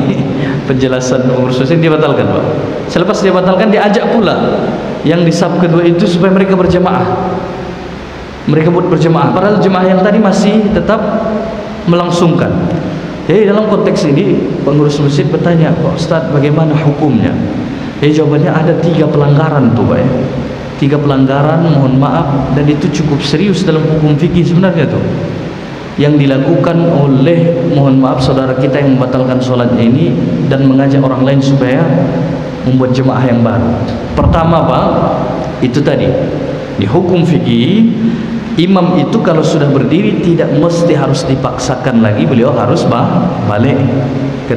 penjelasan pengurus masjid, dia batalkan Pak. Selepas dia batalkan, dia ajak pula yang di saf kedua itu supaya mereka berjemaah. Mereka buat berjemaah, padahal jemaah yang tadi masih tetap melangsungkan. Jadi dalam konteks ini pengurus masjid bertanya, Pak Ustaz bagaimana hukumnya? Jawabannya ada 3 pelanggaran tuh Pak ya. 3 pelanggaran, mohon maaf, dan itu cukup serius dalam hukum fikih sebenarnya tuh, yang dilakukan oleh, mohon maaf, saudara kita yang membatalkan sholatnya ini dan mengajak orang lain supaya membuat jemaah yang baru. Pertama Pak, itu tadi di hukum fikih, imam itu kalau sudah berdiri tidak mesti harus dipaksakan lagi, beliau harus balik ke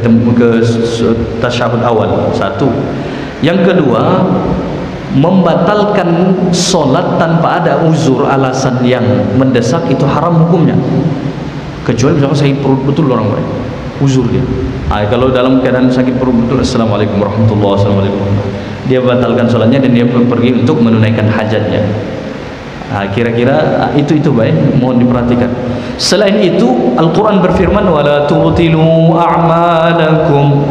tasyahud awal. Satu. Yang kedua, membatalkan sholat tanpa ada uzur, alasan yang mendesak, itu haram hukumnya. Kecuali misalnya sakit perut betul orang lain, uzur dia. Kalau dalam keadaan sakit perut betul, assalamualaikum warahmatullahi wabarakatuh, dia batalkan sholatnya dan dia pergi untuk menunaikan hajatnya. Kira-kira itu baik, mohon diperhatikan. Selain itu, Al-Quran berfirman, wala tubtilu a'malakum.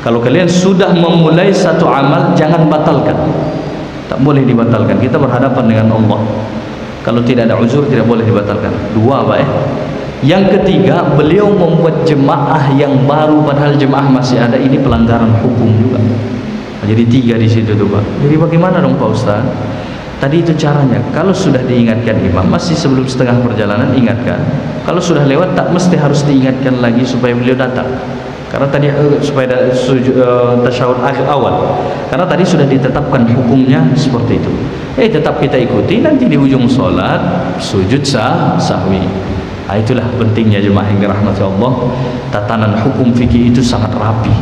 Kalau kalian sudah memulai satu amal, jangan batalkan. Tak boleh dibatalkan. Kita berhadapan dengan Allah. Kalau tidak ada uzur, tidak boleh dibatalkan. 2 Pak ya. Yang ketiga, beliau membuat jemaah yang baru padahal jemaah masih ada, ini pelanggaran hukum juga. Jadi 3 di situ tuh Pak. Jadi bagaimana dong Pak Ustaz? Tadi itu caranya. Kalau sudah diingatkan imam, masih sebelum setengah perjalanan, ingatkan. Kalau sudah lewat, tak mesti harus diingatkan lagi supaya beliau datang. Karena tadi supaya tasyahud awal. Karena tadi sudah ditetapkan hukumnya seperti itu. Tetap kita ikuti, nanti di ujung sholat sujud sahwi. Itulah pentingnya jemaah yang dirahmati Allah. Tatanan hukum fikih itu sangat rapi,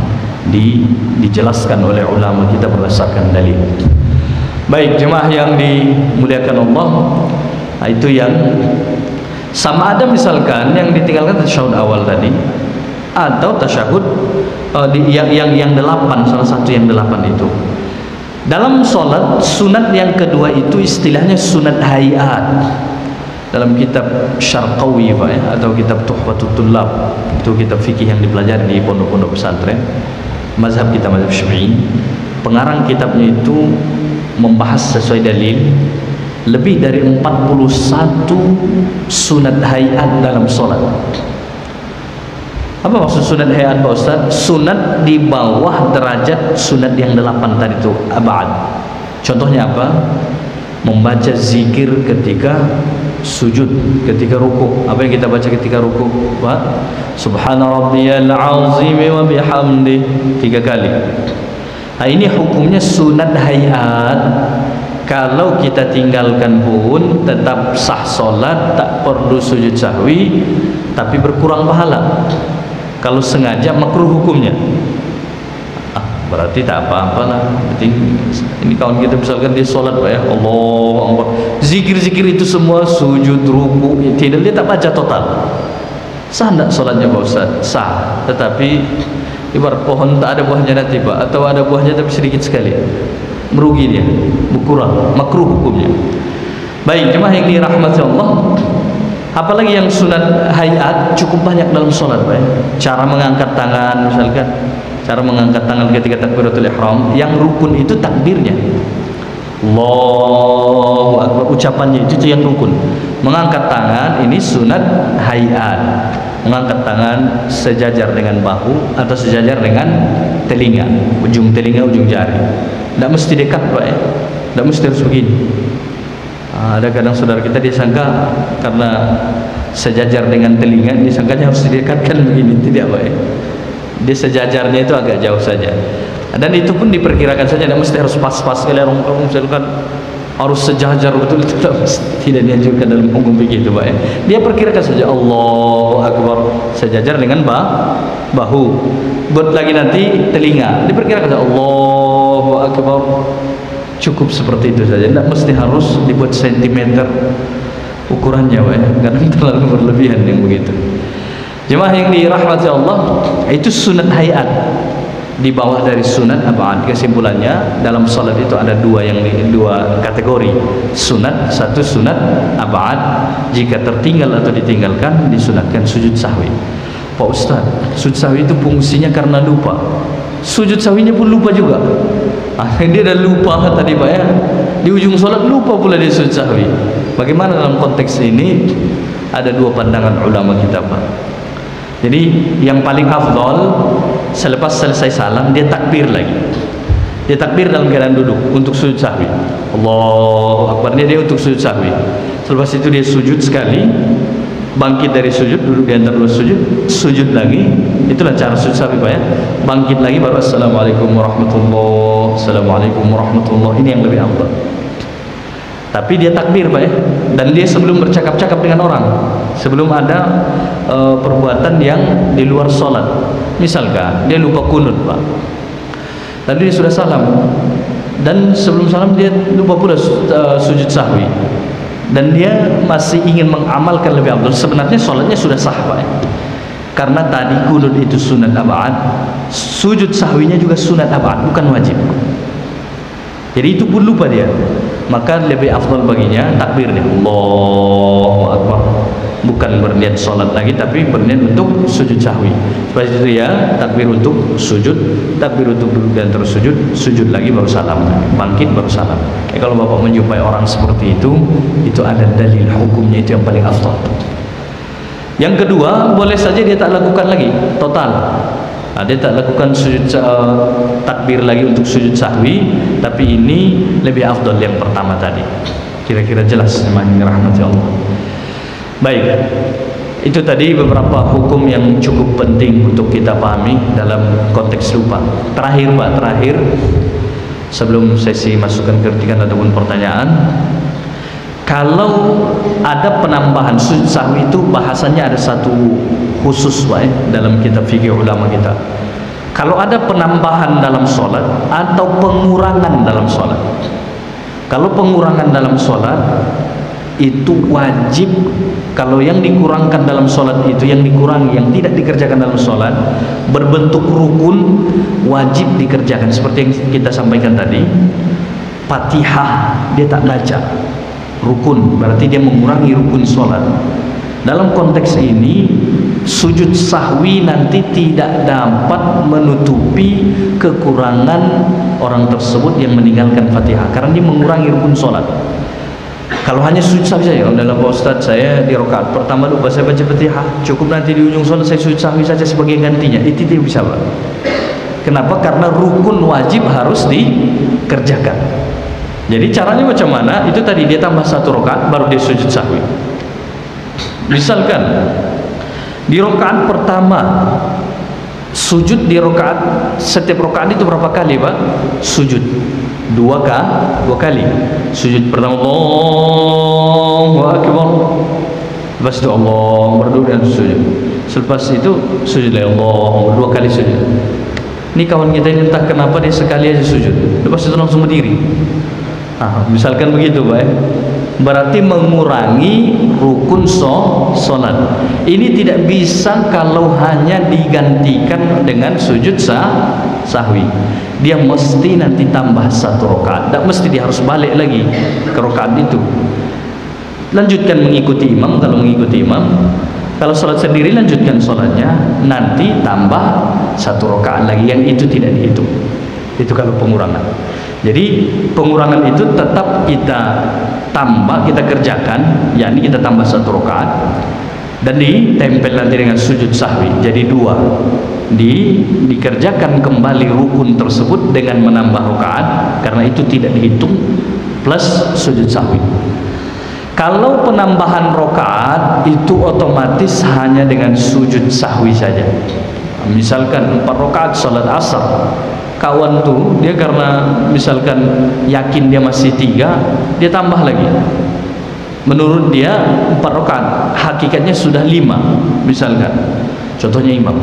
dijelaskan oleh ulama kita berdasarkan dalil. Baik jemaah yang dimuliakan Allah, itu yang sama ada misalkan yang ditinggalkan tasyahud awal tadi, atau tasyahud yang 8, salah satu yang 8 itu. Dalam sholat, sunat yang kedua itu istilahnya sunat hayat. Dalam kitab Syarqawi Pak ya, atau kitab Tuhfatul Tullab, itu kitab fikih yang dipelajari di pondok-pondok pesantren. mazhab kita, mazhab Syafi'i, pengarang kitabnya itu membahas sesuai dalil lebih dari 41 sunat hayat dalam sholat. Apa maksud sunat hayat Pak Ustaz? Sunat di bawah derajat sunat yang 8 tadi itu, abad. Contohnya apa? Membaca zikir ketika sujud, ketika ruku. Apa yang kita baca ketika ruku? Pak, Subhana rabbiyal azim wa bihamdi 3 kali. Nah, ini hukumnya sunat hayat. Kalau kita tinggalkan pun tetap sah solat, tak perlu sujud sahwi, tapi berkurang pahala. Kalau sengaja makruh hukumnya. Berarti tak apa-apalah. Ini kawan kita misalkan dia solat Pak ya, Allahu Akbar, zikir-zikir itu semua, sujud, ruku, tidak, dia tak baca total. Sah tak solatnya Pak Ustaz? Sah. Tetapi ibarat pohon tak ada buahnya nanti Pak, atau ada buahnya tapi sedikit sekali, merugi dia, berkurang, makruh hukumnya. Baik, jemaah yang dirahmati Allah, apalagi yang sunat hayat cukup banyak dalam solat Pak ya. Cara mengangkat tangan misalkan, cara mengangkat tangan ketika takbiratul ihram, yang rukun itu takbirnya, Allahu Akbar, ucapannya itu yang rukun. Mengangkat tangan ini sunat hayat, mengangkat tangan sejajar dengan bahu atau sejajar dengan telinga, ujung telinga, ujung jari. Tidak mesti dekat Pak ya, tidak mesti harus begini. Ada kadang saudara kita disangka karena sejajar dengan telinga, disangkanya harus didekatkan begini. Tidak Pak ya, dia sejajarnya itu agak jauh saja, dan itu pun diperkirakan saja, tidak mesti harus pas-pas sekali. Orang misalkan harus sejajar betul, itu tidak dianjurkan dalam hukum fikih itu Pak ya. Dia perkirakan saja, Allahu Akbar, sejajar dengan bahu. Buat lagi nanti telinga, diperkirakan saja, Allahu Akbar. Cukup seperti itu saja, tidak mesti harus dibuat sentimeter ukurannya Pak ya, karena terlalu berlebihan yang begitu. Jemaah yang dirahmati Allah, itu sunat hayat di bawah dari sunat abad. Kesimpulannya dalam salat itu ada dua kategori sunat. Satu sunat abad, jika tertinggal atau ditinggalkan disunatkan sujud sahwi. Pak Ustaz, sujud sahwi itu fungsinya karena lupa. Sujud sahwinya pun lupa juga. Dia dah lupa tadi Pak ya, di ujung salat lupa pula dia sujud sahwi. Bagaimana dalam konteks ini? Ada dua pandangan ulama kita Pak. Jadi yang paling afdal, selepas selesai salam dia takbir lagi. Dia takbir dalam keadaan duduk untuk sujud sahwi. Allahu Akbar, dia untuk sujud sahwi. Selepas itu dia sujud sekali, bangkit dari sujud, duduk di antara dua sujud, sujud lagi. Itulah cara sujud sahwi Pak ya. Bangkit lagi baru assalamualaikum warahmatullahi, assalamualaikum warahmatullahi. Ini yang lebih afdal. Tapi dia takbir Pak ya, dan dia sebelum bercakap-cakap dengan orang, sebelum ada perbuatan yang di luar sholat. Misalkan dia lupa kunut Pak, lalu dia sudah salam, dan sebelum salam dia lupa pula sujud sahwi, dan dia masih ingin mengamalkan lebih afdal. Sebenarnya sholatnya sudah sah Pak ya, karena tadi kunut itu sunat abad, sujud sahwinya juga sunat abad, bukan wajib. Jadi itu pun lupa dia, maka lebih afdal baginya takbirnya Allahu Akbar, bukan berniat sholat lagi, tapi berniat untuk sujud sahwi. Seperti itu ya, takbir untuk sujud, takbir untuk duduk dan terus sujud, sujud lagi baru salam, bangkit baru salam. Kalau Bapak menjumpai orang seperti itu ada dalil hukumnya, itu yang paling afdal. Yang kedua, boleh saja dia tak lakukan lagi total. Dia tak lakukan sujud takbir lagi untuk sujud sahwi, tapi ini lebih afdal yang pertama tadi. Kira-kira jelas semakin rahmati Allah. Baik, itu tadi beberapa hukum yang cukup penting untuk kita pahami dalam konteks lupa. Terakhir Pak, sebelum sesi masukkan kritikan ataupun pertanyaan, kalau ada penambahan sujud sahwi itu bahasanya ada satu khusus Pak ya, dalam kitab fikih ulama kita. Kalau ada penambahan dalam sholat atau pengurangan dalam sholat, kalau pengurangan dalam sholat itu wajib. Kalau yang dikurangkan dalam sholat itu, yang dikurangi, yang tidak dikerjakan dalam sholat berbentuk rukun, wajib dikerjakan. Seperti yang kita sampaikan tadi, Fatihah dia tak baca, rukun, berarti dia mengurangi rukun sholat. Dalam konteks ini sujud sahwi nanti tidak dapat menutupi kekurangan orang tersebut yang meninggalkan Fatihah, karena dia mengurangi rukun sholat. Kalau hanya sujud sahwi saja, dalam Pak Ustaz saya di rakaat pertama lupa saya baca Fatihah, cukup nanti di ujung sholat saya sujud sahwi saja sebagai gantinya, itu tidak bisa Pak. Kenapa? Karena rukun wajib harus dikerjakan. Jadi caranya macam mana? Itu tadi dia tambah 1 rakaat baru dia sujud sahwi. Misalkan di rakaat pertama sujud di rakaat, setiap rakaat itu berapa kali Pak? Sujud 2 kali. Sujud pertama Allahu Akbar, lepas itu Allah berdua dan sujud. Selepas itu sujud lagi Allah 2 kali sujud. Ini kawan kita ini entah kenapa dia sekali aja sujud, lepas itu langsung berdiri. Misalkan begitu Pak, berarti mengurangi rukun sholat. Ini tidak bisa kalau hanya digantikan dengan sujud sahwi. Dia mesti nanti tambah 1 rakaat. Tak mesti dia harus balik lagi ke rakaat itu. Lanjutkan mengikuti imam kalau mengikuti imam. Kalau sholat sendiri lanjutkan sholatnya, nanti tambah 1 rakaat lagi, yang itu tidak dihitung. Itu kalau pengurangan. Jadi pengurangan itu tetap kita tambah, kita kerjakan, yakni kita tambah 1 rakaat dan ditempel nanti dengan sujud sahwi. Jadi 2. Dikerjakan kembali rukun tersebut dengan menambah rakaat, karena itu tidak dihitung, plus sujud sahwi. Kalau penambahan rakaat itu otomatis hanya dengan sujud sahwi saja. Misalkan 4 rakaat salat asar, kawan tuh dia karena misalkan yakin dia masih 3, dia tambah lagi. Menurut dia 4 rakaat, hakikatnya sudah 5 misalkan. Contohnya imam.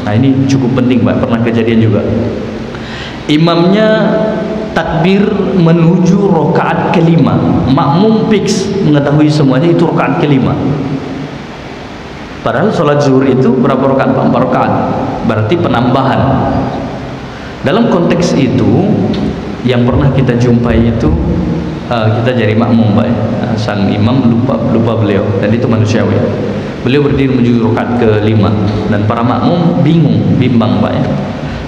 Nah ini cukup penting Pak, pernah kejadian juga. Imamnya takbir menuju rakaat kelima, makmum fix mengetahui semuanya itu rakaat kelima. Padahal sholat zuhur itu berapa rakaat? 4 rakaat. Berarti penambahan. Dalam konteks itu yang pernah kita jumpai itu kita jadi makmum Pak, sang imam lupa beliau, dan itu manusiawi. Beliau berdiri menuju rakaat ke-5 dan para makmum bimbang Pak.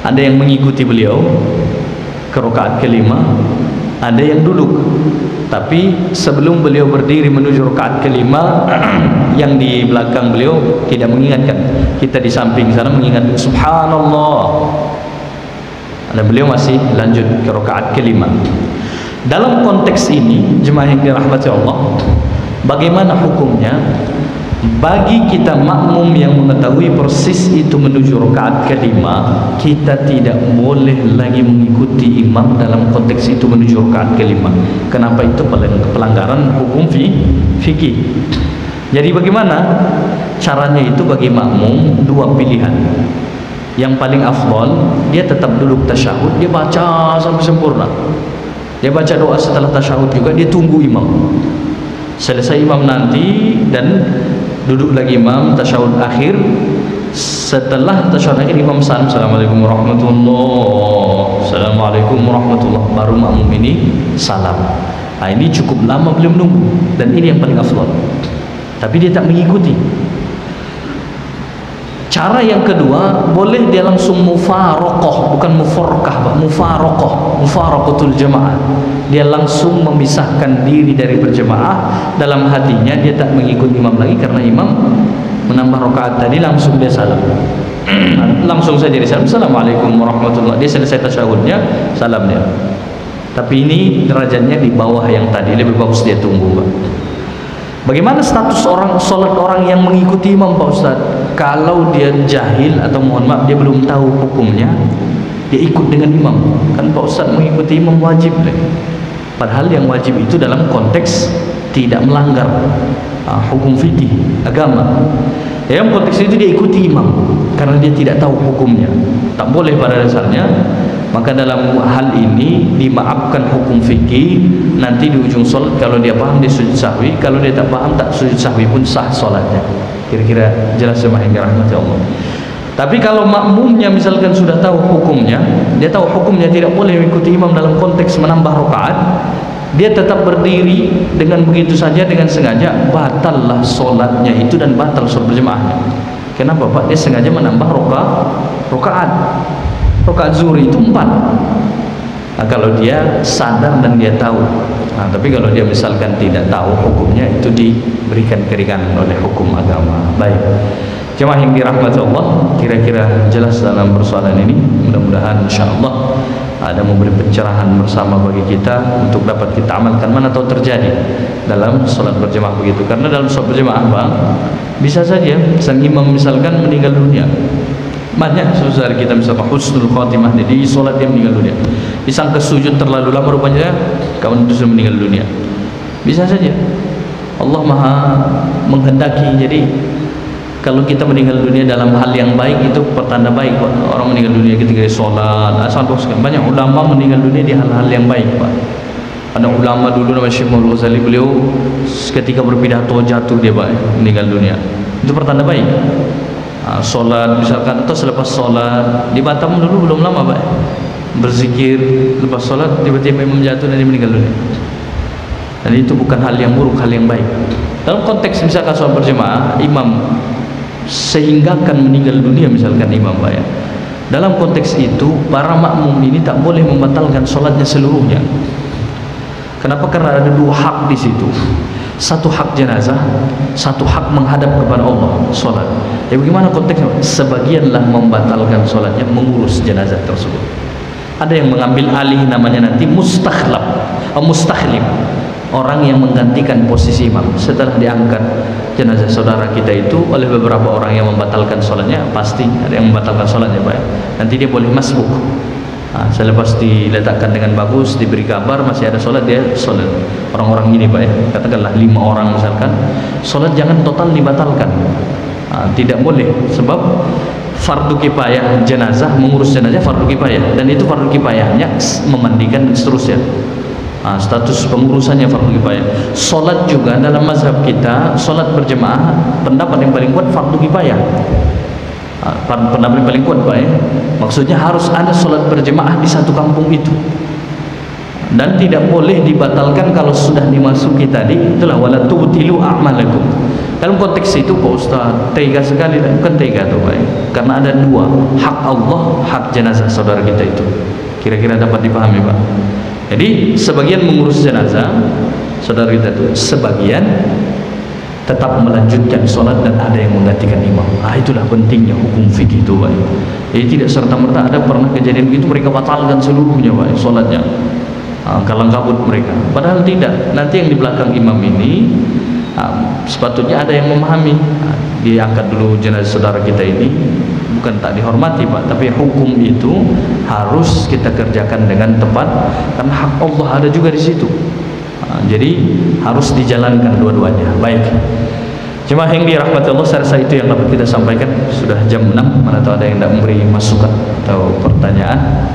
Ada yang mengikuti beliau ke rakaat ke-5, ada yang duduk. Tapi sebelum beliau berdiri menuju rakaat ke-5, yang di belakang beliau tidak mengingatkan. Kita di samping sana mengingatkan subhanallah. Dan beliau masih lanjut ke rakaat ke-5. Dalam konteks ini, jemaah yang dirahmati Allah, bagaimana hukumnya bagi kita makmum yang mengetahui persis itu menuju rakaat ke-5? Kita tidak boleh lagi mengikuti imam dalam konteks itu menuju rakaat ke-5. Kenapa? Itu pelanggaran hukum fikih. Jadi bagaimana caranya? Itu bagi makmum 2 pilihan. Yang paling afdal, dia tetap duduk tasyahud, dia baca sampai sempurna. Dia baca doa setelah tasyahud juga, dia tunggu imam. Selesai imam nanti dan duduk lagi imam tasyahud akhir. Setelah tasyahud akhir imam salam, assalamualaikum warahmatullahi, assalamualaikum warahmatullahi, baru makmum ini salam. Nah ini cukup lama beliau menunggu, dan ini yang paling afdal. Tapi dia tak mengikuti. Cara yang kedua, boleh dia langsung mufaraqah, bukan mufarqah, mufaraqatul jamaah. Dia langsung memisahkan diri dari berjamaah. Dalam hatinya dia tak mengikuti imam lagi, karena imam menambah rakaat tadi, langsung dia salam. Langsung saja dia salam, assalamualaikum warahmatullahi. Dia selesai tasyahudnya, salam dia. Tapi ini derajatnya di bawah yang tadi, lebih bagus dia tunggu Pak. Bagaimana status sholat orang yang mengikuti imam Pak Ustaz? Kalau dia jahil atau mohon maaf dia belum tahu hukumnya, dia ikut dengan imam. Kan Pak Ustaz mengikuti imam wajib deh. Padahal yang wajib itu dalam konteks tidak melanggar hukum fikih agama. Dalam konteks itu dia ikuti imam karena dia tidak tahu hukumnya. Tak boleh pada dasarnya. Maka dalam hal ini dimaafkan hukum fikih. Nanti di ujung solat kalau dia paham dia sujud sahwi, kalau dia tak paham tak sujud sahwi pun sah solatnya. Kira-kira jelas jemaah yang dirahmati Allah. Tapi kalau makmumnya misalkan sudah tahu hukumnya, dia tahu hukumnya tidak boleh mengikuti imam dalam konteks menambah rakaat, dia tetap berdiri dengan begitu saja dengan sengaja, batallah solatnya itu dan batal solat berjemaahnya. Kenapa Pak? Dia sengaja menambah rokaat. Rokaat zuhur itu 4. Nah, kalau dia sadar dan dia tahu. Nah, tapi kalau dia misalkan tidak tahu hukumnya, itu diberikan keringanan oleh hukum agama. Baik. Jemaah yang dirahmati Allah, kira-kira jelas dalam persoalan ini. Mudah-mudahan insyaallah ada memberi pencerahan bersama bagi kita untuk dapat kita amalkan. Mana tahu terjadi dalam sholat berjemaah begitu. Karena dalam sholat berjemaah Bang, bisa saja sang imam misalkan meninggal dunia. Banyak saudara kita misalkan husnul khatimah, di sholat dia meninggal dunia, disangka sujud terlalu lama, rupanya kawan itu sudah meninggal dunia. Bisa saja Allah maha menghendaki. Jadi kalau kita meninggal dunia dalam hal yang baik, itu pertanda baik Pak. Orang meninggal dunia ketika sholat, banyak ulama meninggal dunia di hal-hal yang baik Pak. Ada ulama dulu namanya Syekh Muhammad Ghazali, beliau ketika berpidato jatuh dia Pak, meninggal dunia. Itu pertanda baik. Sholat misalkan, atau selepas sholat di Batam dulu belum lama Pak, berzikir lepas sholat tiba-tiba imam jatuh dan dia meninggal dunia. Dan itu bukan hal yang buruk, hal yang baik. Dalam konteks misalkan sholat berjemaah, imam sehingga akan meninggal dunia misalkan imam Pak ya, dalam konteks itu para makmum ini tak boleh membatalkan sholatnya seluruhnya. Kenapa? Karena ada 2 hak di situ. Satu hak jenazah, satu hak menghadap kepada Allah, sholat. Ya bagaimana konteksnya? Sebagianlah membatalkan sholatnya, mengurus jenazah tersebut. Ada yang mengambil alih, namanya nanti mustakhlif, orang yang menggantikan posisi imam. Setelah diangkat jenazah saudara kita itu oleh beberapa orang yang membatalkan sholatnya, pasti ada yang membatalkan sholatnya Pak. Nanti dia boleh masbuk. Selepas diletakkan dengan bagus, diberi kabar masih ada sholat, dia sholat. Orang-orang ini Pak ya, katakanlah 5 orang misalkan, sholat jangan total dibatalkan. Tidak boleh, sebab fardu kifayah jenazah, mengurus jenazah fardu kifayah, dan itu fardu kifayahnya memandikan dan seterusnya. Status pengurusannya fardu kifayah. Sholat juga dalam mazhab kita, sholat berjemaah pendapat yang paling kuat fardu kifayah. Pendapat yang paling kuat Pak ya, maksudnya harus ada sholat berjemaah di satu kampung itu, dan tidak boleh dibatalkan kalau sudah dimasuki tadi. Itulah wala tubtilu a'malakum. Dalam konteks itu Pak Ustaz tega sekali, bukan tega tuh Pak ya, karena ada 2 hak Allah, hak jenazah saudara kita itu. Kira-kira dapat dipahami Pak? Jadi sebagian mengurus jenazah saudara kita itu, sebagian tetap melanjutkan sholat dan ada yang menggantikan imam. Itulah pentingnya hukum fikih itu Pak. Jadi tidak serta-merta ada pernah kejadian begitu mereka batalkan seluruhnya Pak sholatnya, kalang kabut mereka. Padahal tidak. Nanti yang di belakang imam ini sepatutnya ada yang memahami. Diangkat dulu jenazah saudara kita ini, bukan tak dihormati Pak, tapi hukum itu harus kita kerjakan dengan tepat, karena hak Allah ada juga di situ. Jadi harus dijalankan dua-duanya. Baik, jemaah yang dirahmati Allah, saya rasa itu yang dapat kita sampaikan. Sudah jam 6, mana tahu ada yang tidak memberi masukan atau pertanyaan,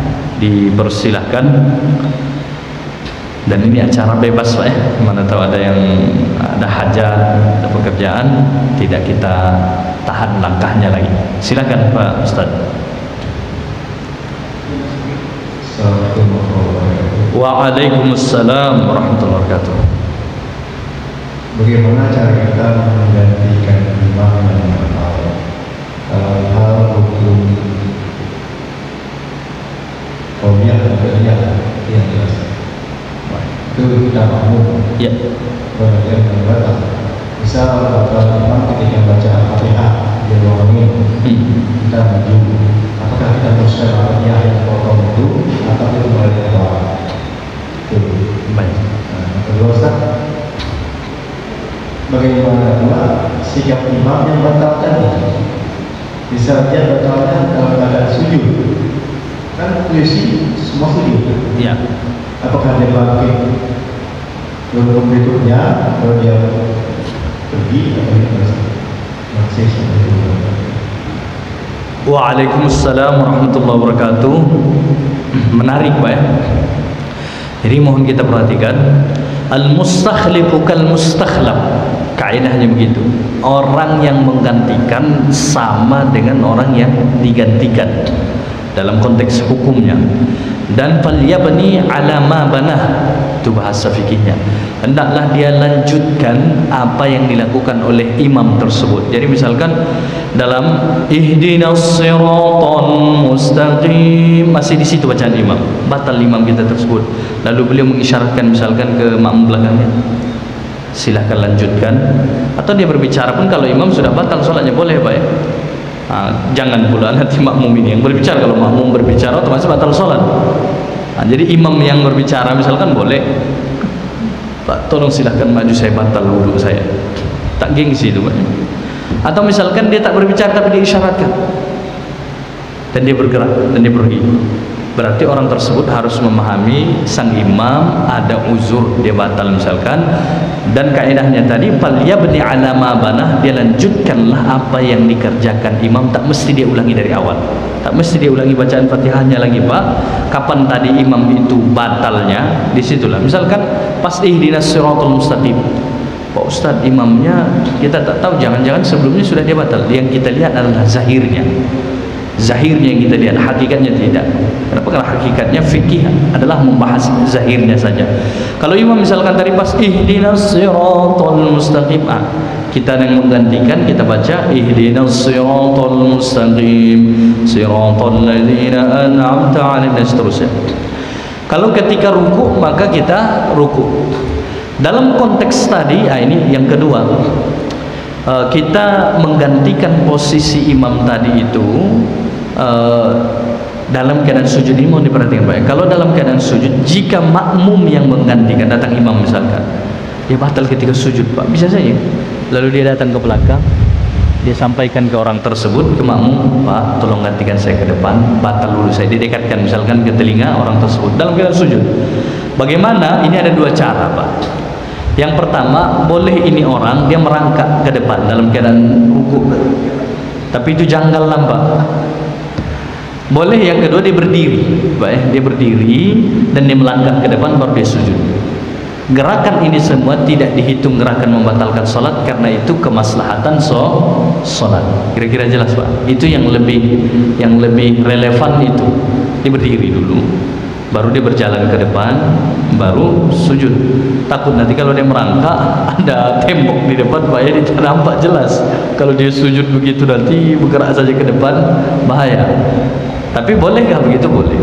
dipersilahkan. Dan ini acara bebas Pak ya, mana tahu ada yang ada hajat, ada pekerjaan, tidak kita tahan langkahnya lagi. Silakan Pak Ustaz. Waalaikumsalam warahmatullahi wabarakatuh. Bagaimana cara kita menggantikan imam yang batal dalam hal hukum qauliyah dan fi'liyah yang jelas? Itu kita makmum. Ya. Kemudian yang batal. Misal batal imam ketika baca Al-Fatihah dia ngomongin, kita maju. Apakah kita teruskan Al-Fatihah yang potong itu, atau kita kembali ke bawah? Baik. Kedua Ustaz, bagaimana pula sikap imam yang batal tadi? Bisa dia batalnya dalam keadaan sujud, kan posisi semua sujud. Ya. Apakah dia bangkit berikutnya atau dia pergi atau dia masih seperti itu? Waalaikumsalam warahmatullahi wabarakatuh. Menarik Pak ya. Jadi mohon kita perhatikan, al-mustakhlifu kal mustakhlaf. Kaidahnya begitu. Orang yang menggantikan sama dengan orang yang digantikan dalam konteks hukumnya. Dan falyabni ala ma banah. itu bahasa fikihnya. Hendaklah dia lanjutkan apa yang dilakukan oleh imam tersebut. Jadi misalkan dalam ihdinas siratal mustaqim, masih di situ bacaan imam, batal imam kita tersebut. Lalu beliau mengisyaratkan misalkan ke makmum belakangnya, silahkan lanjutkan. Atau dia berbicara pun kalau imam sudah batal sholatnya boleh Pak ya. Jangan pula nanti makmum ini yang berbicara. Kalau makmum berbicara otomatis batal sholat. Jadi imam yang berbicara misalkan boleh, Pak tolong silahkan maju, saya batal wudhu saya. Tak gengsi itu Pak. Atau misalkan dia tak berbicara tapi diisyaratkan dan dia bergerak dan dia pergi, berarti orang tersebut harus memahami sang imam ada uzur, dia batal misalkan. Dan kaidahnya tadi falyabni ala ma banah, dia lanjutkanlah apa yang dikerjakan imam, tak mesti dia ulangi dari awal, tak mesti dia ulangi bacaan Fatihahnya lagi Pak. Kapan tadi imam itu batalnya, disitulah. Misalkan pas ihdinas siratal mustaqim, Pak Ustadz imamnya kita tak tahu, jangan-jangan sebelumnya sudah dia batal. Yang kita lihat adalah zahirnya, zahirnya yang kita lihat, hakikatnya tidak. Kenapa? Karena hakikatnya fikih adalah membahas zahirnya saja. Kalau imam misalkan tadi pas ihdinas siratal mustaqim, kita yang menggantikan, kita baca ihdinas siratal mustaqim siratal ladzina an'amta 'alaihim, dan seterusnya. Kalau ketika ruku maka kita ruku. Dalam konteks tadi, ini yang kedua, kita menggantikan posisi imam tadi itu dalam keadaan sujud. Ini mohon diperhatikan baik. Kalau dalam keadaan sujud, jika makmum yang menggantikan datang imam misalkan, dia batal ketika sujud Pak, bisa saja. Lalu dia datang ke belakang, dia sampaikan ke orang tersebut, ke makmum, Pak tolong gantikan saya ke depan, batal dulu saya. Didekatkan misalkan ke telinga orang tersebut dalam keadaan sujud. Bagaimana? Ini ada dua cara Pak. Yang pertama, boleh ini orang dia merangkak ke depan dalam keadaan ruku, tapi itu janggal nampak. Boleh yang kedua dia berdiri, Pak, dia berdiri dan dia melangkah ke depan baru dia sujud. Gerakan ini semua tidak dihitung gerakan membatalkan sholat, karena itu kemaslahatan sholat. Kira-kira jelas Pak? Itu yang lebih relevan itu. Dia berdiri dulu, baru dia berjalan ke depan, baru sujud. Takut nanti kalau dia merangkak ada tembok di depan, bahaya, dia nampak jelas. Kalau dia sujud begitu nanti bergerak saja ke depan, bahaya. Tapi bolehkah begitu? Boleh.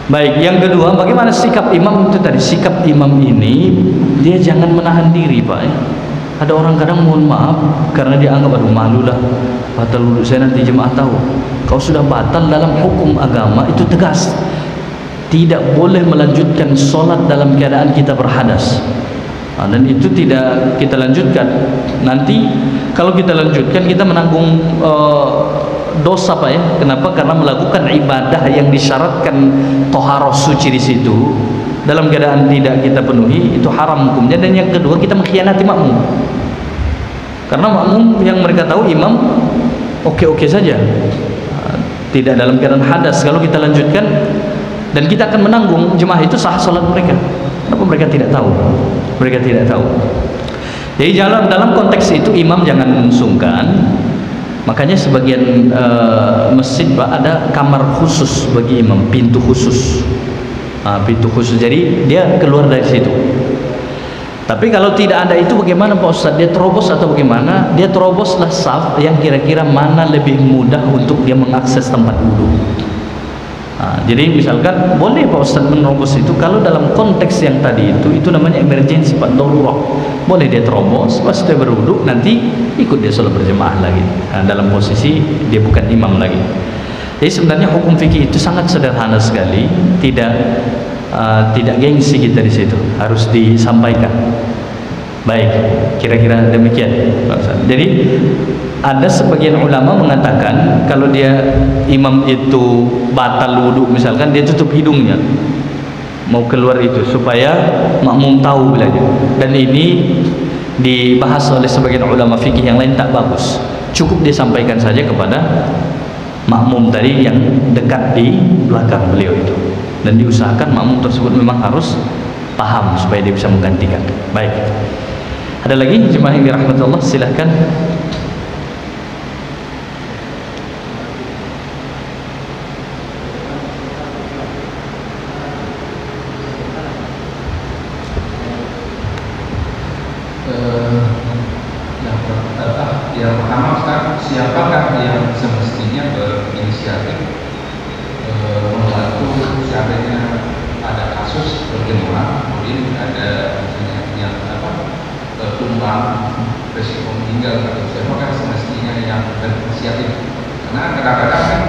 Baik, yang kedua, bagaimana sikap imam itu tadi? Sikap imam ini dia jangan menahan diri Pak ya. Ada orang kadang mohon maaf karena dia anggap aduh malu lah, batal wudhu saya nanti jemaah tahu. Kau sudah batal. Dalam hukum agama itu tegas, tidak boleh melanjutkan sholat dalam keadaan kita berhadas. Dan itu tidak kita lanjutkan. Nanti kalau kita lanjutkan, kita menanggung dosa Pak ya. Kenapa? Karena melakukan ibadah yang disyaratkan toharoh suci di situ dalam keadaan tidak kita penuhi, itu haram hukumnya. Dan yang kedua, kita mengkhianati makmum, karena makmum yang mereka tahu imam oke-oke saja, tidak dalam keadaan hadas. Kalau kita lanjutkan dan kita akan menanggung, jemaah itu sah salat mereka. Kenapa? Mereka tidak tahu, mereka tidak tahu. Jadi dalam konteks itu imam jangan sungkan. Makanya sebagian masjid Pak ada kamar khusus bagi imam, pintu khusus, pintu khusus. Jadi dia keluar dari situ. Tapi kalau tidak ada itu bagaimana Pak Ustadz? Dia terobos atau bagaimana? Dia teroboslah saf yang kira-kira mana lebih mudah untuk dia mengakses tempat wudhu. Jadi misalkan boleh Pak Ustadz menerobos itu kalau dalam konteks yang tadi itu namanya emergensi Pak, darurat. Boleh dia terobos, pas dia berwudhu nanti ikut dia sholat berjemaah lagi, dalam posisi dia bukan imam lagi. Jadi sebenarnya hukum fikih itu sangat sederhana sekali, tidak gengsi kita di situ, harus disampaikan. Baik, kira-kira demikian Pak Ustadz. Jadi ada sebagian ulama mengatakan kalau dia imam itu batal wudhu misalkan, dia tutup hidungnya mau keluar itu supaya makmum tahu belajar. Dan ini dibahas oleh sebagian ulama fikih yang lain, tak bagus. Cukup dia sampaikan saja kepada makmum tadi yang dekat di belakang beliau itu, dan diusahakan makmum tersebut memang harus paham supaya dia bisa menggantikan. Baik, ada lagi jemaah yang dirahmati Allah, silahkan. siapakah yang semestinya berinisiatif membantu seandainya ada kasus berjemaah, kemudian ada yang tumbang resiko meninggal, atau siapakah semestinya yang berinisiatif? Karena kadang-kadang kan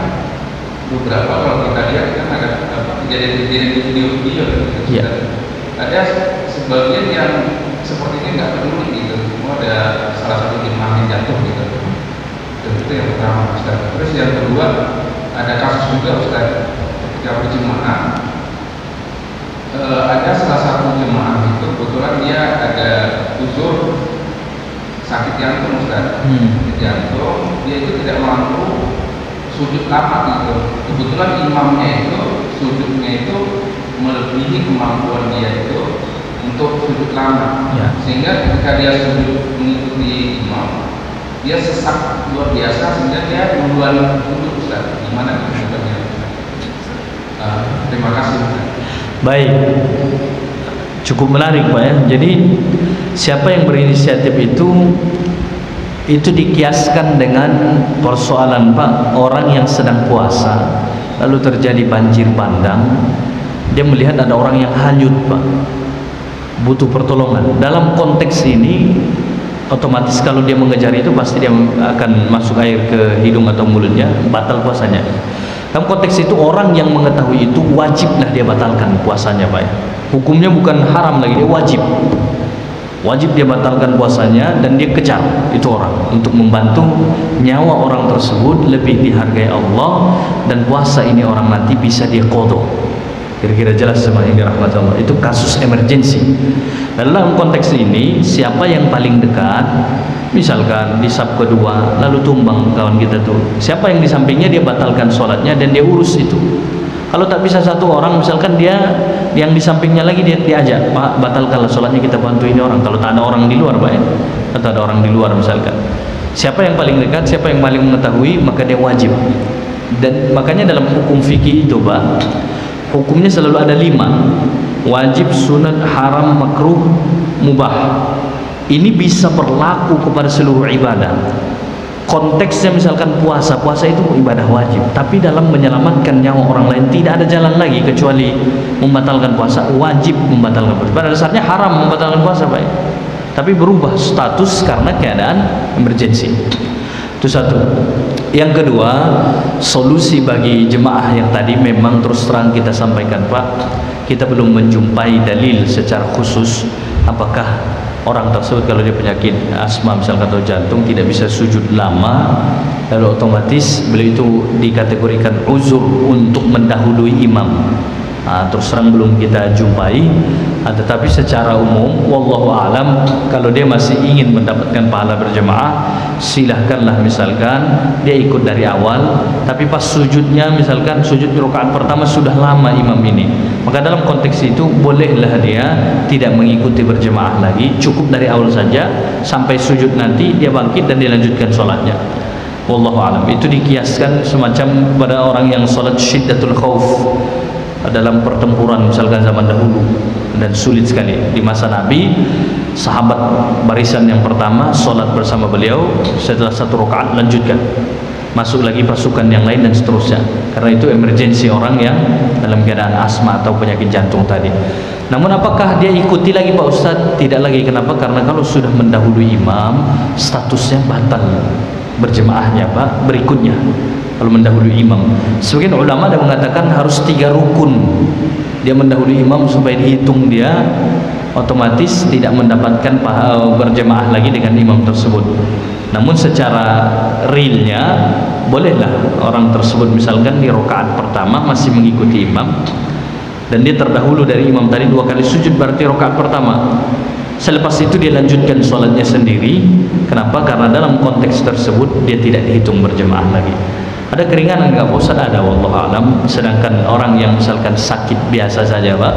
beberapa kalau kita lihat kan ada kejadian-kejadian video ada sebagian yang sepertinya nggak peduli gitu. Ada salah satu jemaah yang jatuh gitu. Dan itu yang pertama, Ustaz. Terus yang kedua, ada kasus juga, Ustaz, ketika berjemaah ada salah satu jemaah itu kebetulan dia ada uzur sakit jantung, Ustaz. Sakit jantung, dia itu tidak mampu sujud lama gitu. Kebetulan imamnya itu sujudnya itu melebihi kemampuan dia itu untuk sujud lama, sehingga ketika dia sujud mengikuti imam, dia sesak luar biasa sehingga dia duluan duduk, Ustaz. Gimana sebenarnya? Terima kasih, Ustaz. Baik, cukup menarik Pak ya. Jadi siapa yang berinisiatif itu dikiaskan dengan persoalan Pak, orang yang sedang puasa lalu terjadi banjir bandang, dia melihat ada orang yang hanyut Pak, butuh pertolongan. Dalam konteks ini otomatis kalau dia mengejar itu pasti dia akan masuk air ke hidung atau mulutnya, batal puasanya. Dalam konteks itu orang yang mengetahui itu wajiblah dia batalkan puasanya Pak ya. Hukumnya bukan haram lagi, dia wajib dia batalkan puasanya, dan dia kejar itu orang untuk membantu nyawa orang tersebut lebih dihargai Allah, dan puasa ini orang nanti bisa dia qadha. Kira-kira jelas sama yang dirahmati Allah. Itu kasus emergensi. Dalam konteks ini siapa yang paling dekat, misalkan di saf kedua lalu tumbang kawan kita tuh, siapa yang di sampingnya dia batalkan sholatnya dan dia urus itu. Kalau tak bisa satu orang, misalkan dia yang di sampingnya lagi dia diajak, Pak batalkanlah sholatnya, kita bantu ini orang. Kalau tak ada orang di luar Pak ya, atau ada orang di luar misalkan, siapa yang paling dekat, siapa yang paling mengetahui, maka dia wajib. Dan makanya dalam hukum fikih itu Pak, hukumnya selalu ada 5: wajib, sunat, haram, makruh, mubah. Ini bisa berlaku kepada seluruh ibadah. Konteksnya misalkan puasa itu ibadah wajib, tapi dalam menyelamatkan nyawa orang lain tidak ada jalan lagi kecuali membatalkan puasa. Wajib membatalkan puasa, pada dasarnya haram membatalkan puasa Pak, tapi berubah status karena keadaan emergensi. Itu satu. Yang kedua, solusi bagi jemaah yang tadi memang terus terang kita sampaikan Pak, kita belum menjumpai dalil secara khusus apakah orang tersebut kalau dia penyakit asma misalkan atau jantung tidak bisa sujud lama, lalu otomatis beliau itu dikategorikan uzur untuk mendahului imam. Terus terang belum kita jumpai, tetapi secara umum wallahu alam, kalau dia masih ingin mendapatkan pahala berjemaah, silahkanlah misalkan dia ikut dari awal, tapi pas sujudnya misalkan sujud di rakaat pertama sudah lama imam ini, maka dalam konteks itu bolehlah dia tidak mengikuti berjemaah lagi, cukup dari awal saja sampai sujud, nanti dia bangkit dan dilanjutkan sholatnya. Wallahu alam. Itu dikiaskan semacam pada orang yang sholat syiddatul khauf dalam pertempuran misalkan zaman dahulu, dan sulit sekali. Di masa Nabi, sahabat barisan yang pertama sholat bersama beliau, setelah 1 rakaat lanjutkan, masuk lagi pasukan yang lain dan seterusnya, karena itu emergensi orang yang dalam keadaan asma atau penyakit jantung tadi. Namun apakah dia ikuti lagi Pak Ustadz? Tidak lagi. Kenapa? Karena kalau sudah mendahului imam, statusnya batal berjemaahnya Pak berikutnya. Kalau mendahului imam, sebagian ulama ada mengatakan harus 3 rukun dia mendahului imam supaya dihitung dia otomatis tidak mendapatkan berjemaah lagi dengan imam tersebut. Namun secara realnya bolehlah orang tersebut misalkan di rakaat pertama masih mengikuti imam dan dia terdahulu dari imam tadi 2 kali sujud, berarti rakaat pertama. Selepas itu dia lanjutkan sholatnya sendiri. Kenapa? Karena dalam konteks tersebut dia tidak dihitung berjemaah lagi. Ada keringanan enggak Pak Ustaz? Ada, wallahu alam. Sedangkan orang yang misalkan sakit biasa saja Pak,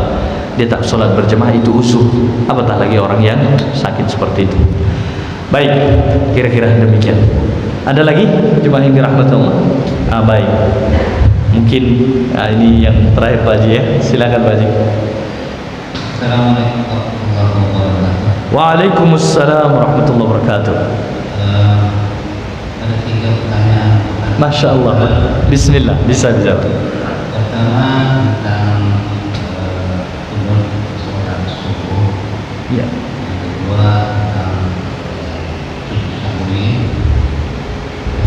dia tak sholat berjemaah, itu usuh, apatah lagi orang yang sakit seperti itu. Baik, kira-kira demikian. Ada lagi jemaah yang dirahmati Allah? Baik, mungkin ini yang terakhir Pak Haji ya, silakan Pak Haji. Assalamualaikum warahmatullahi wabarakatuh. Waalaikumsalam warahmatullahi wabarakatuh. Ada 3 Masya Allah. Bismillah, bisa. Pertama tentang kunut sholat subuh. Ya. Yang kedua tentang sujud sahwi.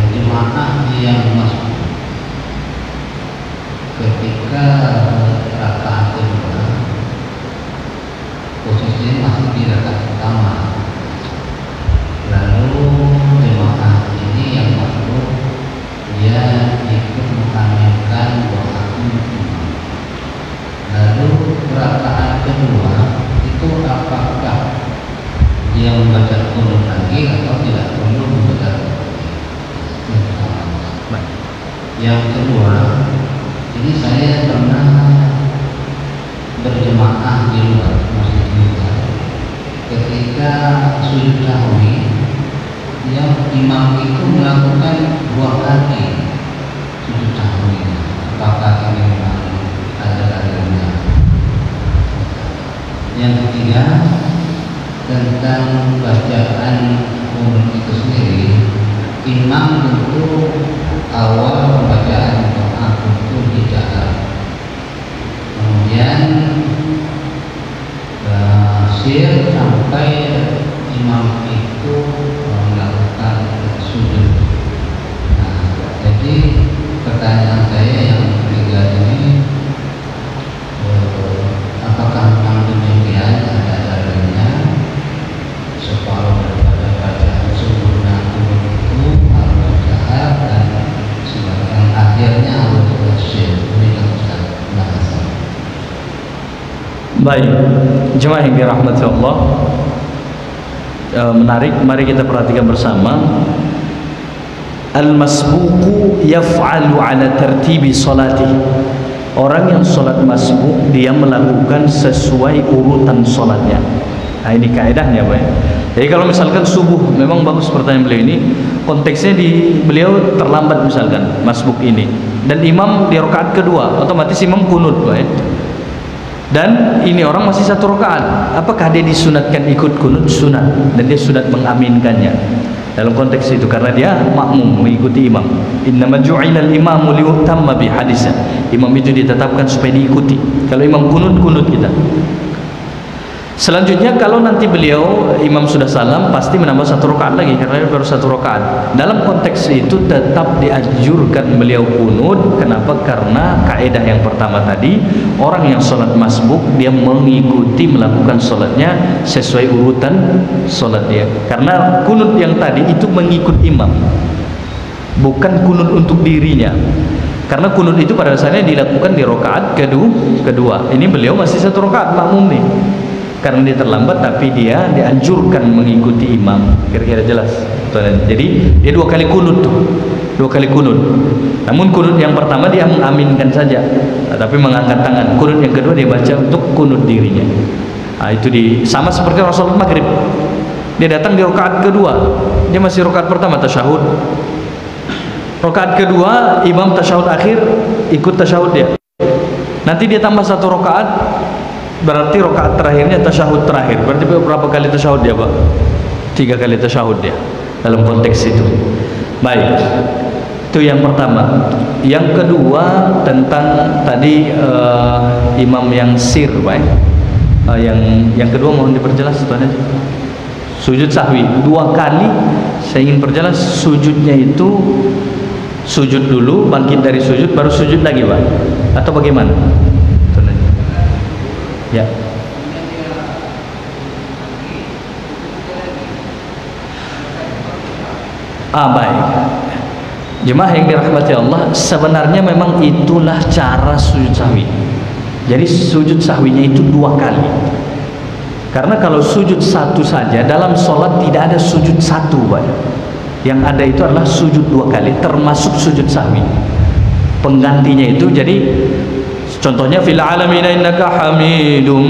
Jemaah yang masuk ketika rakaat kedua posisinya masih di rakaat pertama, lalu jemaah ini yang masuk dia ikut mengaminkan doa imam. Lalu rakaat kedua itu apakah dia membaca kunut lagi atau tidak perlu membaca kunut? Yang kedua, ini saya pernah berjemaah di luar masjid juga. Ketika sujud sahwi, yang imam itu melakukan 2 kali sujud sahwi. Apakah ini memang ada dalilnya? Yang ketiga, tentang bacaan kunut itu sendiri, imam tentu awal pembacaan doa tentu dijaga, kemudian sir sampai imam itu melakukan sujud. Nah, jadi pertanyaan saya yang ketiga ini, apakah memang demikian ada dalilnya separuh daripada bacaan sempurna kunut itu harus jahar dan sebagian akhirnya harus sir? Ini kan Ustaz. Terima kasih. Baik, jemaah yang dirahmati Allah, menarik. Mari kita perhatikan bersama. Al-masbuqu yaf'alu ala tertibi salatih. Orang yang sholat masbuk, dia melakukan sesuai urutan sholatnya. Nah, ini kaedahnya, Pak. Jadi kalau misalkan subuh, memang bagus pertanyaan beliau ini. Konteksnya beliau terlambat misalkan masbuk ini, dan imam di rakaat kedua, otomatis imam kunut, Pak. Dan ini orang masih 1 rakaat, apakah dia disunatkan ikut kunut? Sunat, dan dia sunat mengaminkannya dalam konteks itu, karena dia makmum mengikuti imam. Innama ju'ilal imamu liutamma bi hadisnya. Imam itu ditetapkan supaya diikuti. Kalau imam kunut kita. Selanjutnya, kalau nanti beliau imam sudah salam, pasti menambah 1 rakaat lagi, karena dia baru 1 rakaat. Dalam konteks itu tetap dianjurkan beliau kunut. Kenapa? Karena kaidah yang pertama tadi, orang yang sholat masbuk, dia mengikuti melakukan sholatnya sesuai urutan sholat dia. Karena kunut yang tadi itu mengikut imam, bukan kunut untuk dirinya. Karena kunut itu pada dasarnya dilakukan di rakaat kedua. Ini beliau masih 1 rakaat makmum nih. Karena dia terlambat, tapi dia dianjurkan mengikuti imam. Kira-kira jelas? Jadi dia 2 kali kunut tuh, 2 kali kunut. Namun kunut yang pertama dia mengaminkan saja, tapi mengangkat tangan. Kunut yang kedua dia baca untuk kunut dirinya. Nah, itu sama seperti Rasulullah maghrib. Dia datang di rakaat kedua, dia masih rakaat pertama tasyahud. Rakaat kedua imam tasyahud akhir, ikut tasyahud dia. Nanti dia tambah 1 rakaat. Berarti rakaat terakhirnya tasyahud terakhir. Berarti berapa kali tasyahud dia, Pak? 3 kali tasyahud dia dalam konteks itu. Baik, itu yang pertama. Yang kedua tentang tadi imam yang sir, Pak. Yang kedua mohon diperjelas, Tuan aja. Sujud sahwi 2 kali. Saya ingin perjelas, sujudnya itu sujud dulu, bangkit dari sujud, baru sujud lagi, Pak. Atau bagaimana? Ya. Baik. Jemaah yang dirahmati Allah, sebenarnya memang itulah cara sujud sahwi. Jadi sujud sahwinya itu 2 kali. Karena kalau sujud 1 saja dalam sholat tidak ada sujud 1, Pak. Yang ada itu adalah sujud 2 kali, termasuk sujud sahwi. Penggantinya itu, jadi contohnya fil alamina innaka hamidum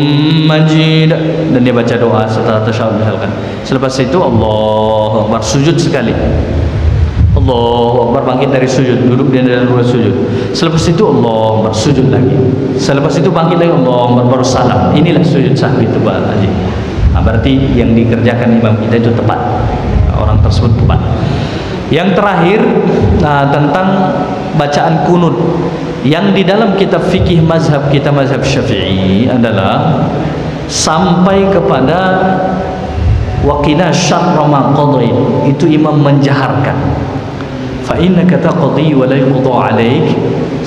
majid, dan dia baca doa setelah tasyahud misalkan. Selepas itu Allahu Akbar, sujud sekali. Allahu Akbar, bangkit dari sujud, duduk di dalam 2 sujud. Selepas itu Allahu Akbar, sujud lagi. Selepas itu bangkit lagi, Allahu Akbar, baru salam. Inilah sujud sahwi itu, Pak Haji. Berarti yang dikerjakan imam kita itu tepat, orang tersebut tepat. Yang terakhir tentang bacaan kunut yang di dalam kitab fikih mazhab kita, mazhab Syafi'i, adalah sampai kepada waqina syarra ma qadait, itu imam menjaharkan, fa innaka taqdi wa la yuqda alaik.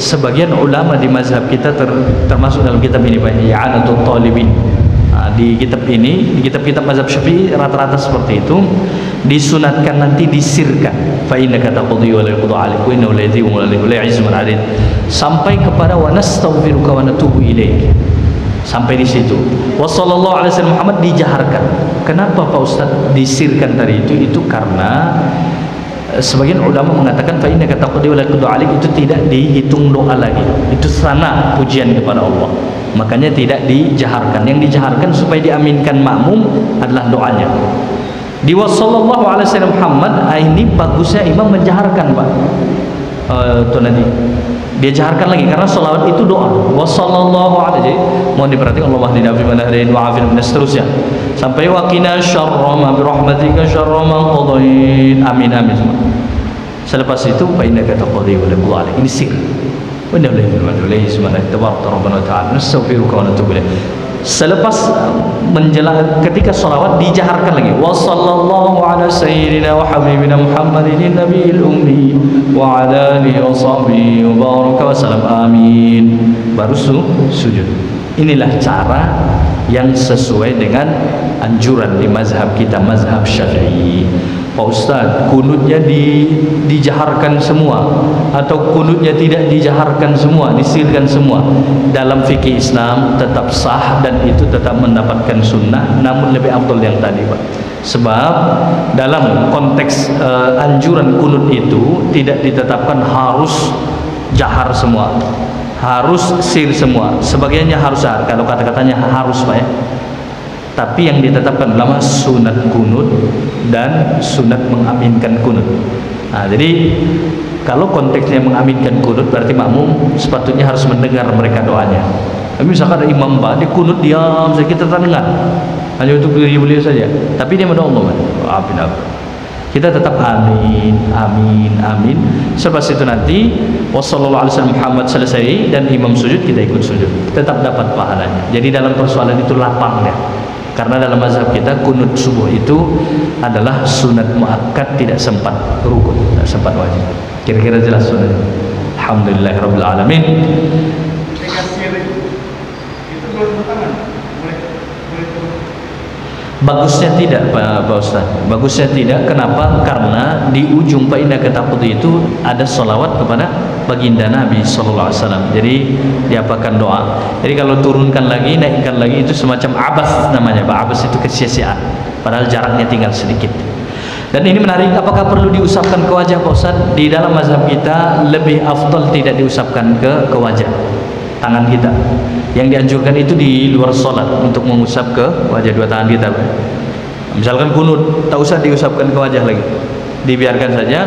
Sebagian ulama di mazhab kita termasuk dalam kitab ini, I'anatul Talibin, di kitab ini, di kitab-kitab mazhab Syafi'i rata-rata seperti itu, disunatkan nanti disirkan, fa innaka taqdi wa la yuqda alaik wa innahu la yadhi'u wa la yu'izzu man 'alayk, sampai kepada wa nastaghfiruka wa natubu ilaik. Sampai di situ. Wassallallahu alaihi wasallam Muhammad dijaharkan. Kenapa Pak Ustaz disirkan tadi itu? Itu karena sebagian ulama mengatakan fa innaka taqdi wa la yuqda alaik itu tidak dihitung doa lagi. Itu sana pujian kepada Allah. Makanya tidak dijaharkan. Yang dijaharkan supaya diaminkan makmum adalah doanya. Di wassallallahu alaihi wasallam Muhammad ini bagusnya imam menjaharkan, Pak. Itu nanti dia jaharkan lagi karena salawat itu doa. Wassallallahu alaihi, mohon diperhatikan, Allahumma hdina fi man hadait wa afina min seterusnya sampai waqina syarra ma bi rahmatika syarra ma qadait. Amin amin semua. Selepas itu fa innaka taqdi wa la yuqda alaik. Ini sir. Wa inna lillahi wa inna ilaihi raji'un. Nastaghfiruka wa natubu ilaik. Selepas menjelang ketika salawat dijaharkan lagi, wassallallahu ala sayyidina wa habibina Muhammadin nabiyil ummi wa ala alihi wa sahbihi wa baraka wa salam, amin, baru sujud. Inilah cara yang sesuai dengan anjuran di mazhab kita, mazhab Syafi'i. Pak Ustaz, kunutnya dijaharkan semua atau kunutnya tidak dijaharkan semua, disirkan semua. Dalam fikih Islam tetap sah dan itu tetap mendapatkan sunnah, namun lebih afdal yang tadi, Pak. Sebab dalam konteks anjuran kunut itu tidak ditetapkan harus jahar semua, harus sir semua. Sebagiannya harus jahar, kalau kata-katanya harus, Pak, ya. Tapi yang ditetapkan ulama sunat kunut dan sunat mengaminkan kunut. Jadi kalau konteksnya mengaminkan kunut berarti makmum sepatutnya harus mendengar mereka doanya. Tapi misalkan ada imam dia kunut diam saja, kita tak dengar, hanya untuk diri beliau saja, tapi dia mendoa Allah, kita tetap amin, amin, amin. Selepas itu nanti wassallallahu alaihi wasallam Muhammad selesai dan imam sujud, kita ikut sujud, tetap dapat pahalanya. Jadi dalam persoalan itu lapangnya. Karena dalam mazhab kita kunut subuh itu adalah sunat muakkad, tidak sempat rukun, tidak sempat wajib. Kira-kira jelas sunat. Alhamdulillahirabbil alamin. Bagusnya tidak, Pak Ustaz. Bagusnya tidak. Kenapa? Karena di ujung Pak Indah Ketaput itu ada solawat kepada baginda Nabi Sallallahu Alaihi Wasallam. Jadi diapakan doa. Jadi kalau turunkan lagi, naikkan lagi, itu semacam abas namanya, Pak. Abas itu kesia-siaan. Padahal jaraknya tinggal sedikit. Dan ini menarik. Apakah perlu diusapkan ke wajah, Pak Ustaz? Di dalam mazhab kita lebih afdal tidak diusapkan ke wajah, tangan kita. Yang dianjurkan itu di luar sholat untuk mengusap ke wajah dua tangan kita. Misalkan kunut, tak usah diusapkan ke wajah lagi, dibiarkan saja.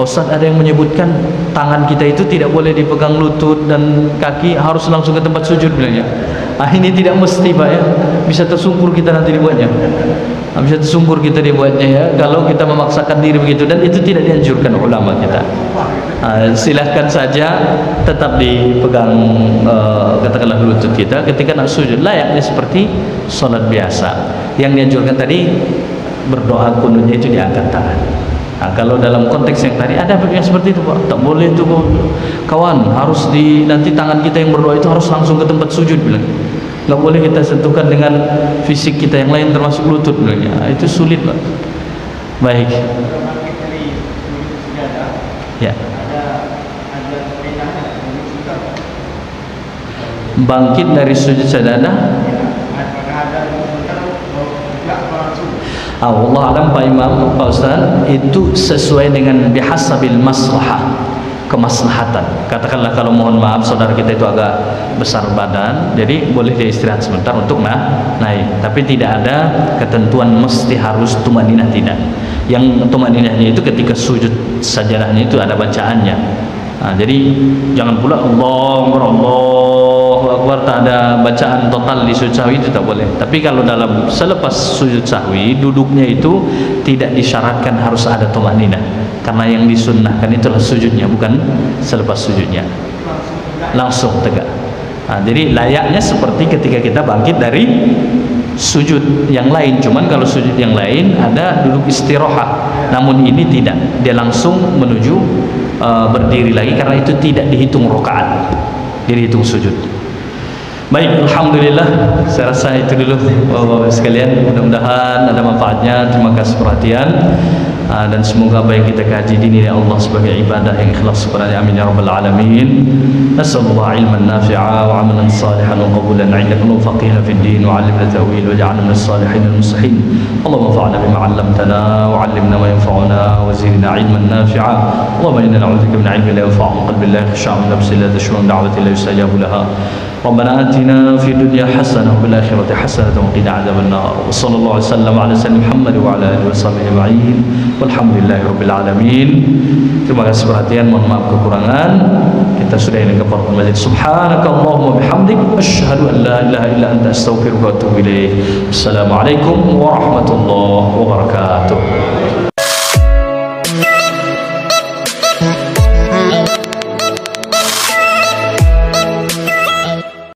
Ustaz, ada yang menyebutkan tangan kita itu tidak boleh dipegang lutut dan kaki, harus langsung ke tempat sujud bilangnya. Ini tidak mesti, Pak, ya. Bisa tersungkur kita nanti dibuatnya. Bisa tersungkur kita dibuatnya, ya, kalau kita memaksakan diri begitu, dan itu tidak dianjurkan ulama kita. Silahkan saja tetap dipegang katakanlah lutut kita ketika nak sujud, layaknya seperti sholat biasa. Yang dianjurkan tadi berdoa kunutnya itu diangkat tangan. Kalau dalam konteks yang tadi ada yang seperti itu, Pak, tak boleh itu, kawan, harus nanti tangan kita yang berdoa itu harus langsung ke tempat sujud bilang. Nggak boleh kita sentuhkan dengan fisik kita yang lain termasuk lutut bilangnya. Itu sulit, Pak. Baik. Ya. Bangkit dari sujud sajadah. Allah alam, Pak Imam, Pak Ustaz, itu sesuai dengan bihasabil maslahah, kemaslahatan. Katakanlah kalau mohon maaf saudara kita itu agak besar badan, jadi boleh dia istirahat sebentar untuk naik. Tapi tidak ada ketentuan mesti harus tumaninah, tidak. Yang tumaninahnya itu ketika sujud sajadahnya itu ada bacaannya. Jadi jangan pula Allahu Akbar tak ada bacaan total di sujud sahwi, itu tak boleh. Tapi kalau selepas sujud sahwi duduknya itu tidak disyaratkan harus ada tumaninah. karena yang disunnahkan itulah sujudnya, bukan selepas sujudnya langsung tegak. Nah, jadi layaknya seperti ketika kita bangkit dari sujud yang lain. Cuman kalau sujud yang lain ada duduk istirahat, namun ini tidak, dia langsung menuju berdiri lagi, karena itu tidak dihitung rakaat, dia dihitung sujud. Baik, alhamdulillah, saya rasa itu dulu Bapak-bapak sekalian. Mudah-mudahan ada manfaatnya. Terima kasih perhatian, dan semoga apa yang kita kaji dinilai Allah sebagai ibadah yang ikhlas kepada-Nya. Amin ya rabbal alamin. Nasallallahu ilman nafi'a wa amalan salihan wa qabulan 'indakum, faqihna fid din wa 'allimna ta'wil wa ja'alna minas salihin al-muslihin. Allahumma fa'alna bima 'allamtana wa 'allimna ma yanfa'una wa zidna 'ilman nafi'a. Allahumma inna na'udzubika min 'ilmin la yanfa'u, min qalbin la yakhsha', min nafsin la tash'ur, min da'watin la yustajabu laha. ربنا آتنا في الدنيا حسنة وفي الآخرة حسنة وقنا عذاب النار. وصلى الله وسلم على سيدنا محمد وعلى آله وصحبه أجمعين والحمد لله رب العالمين. Terima kasih perhatian, mohon maaf kekurangan. Kita sudah ini kepada majlis. Subhanakallahumma bihamdik, asyhadu an la ilaha illa anta, astaghfiruka wa atubu ilaik. Assalamualaikum warahmatullahi wabarakatuh.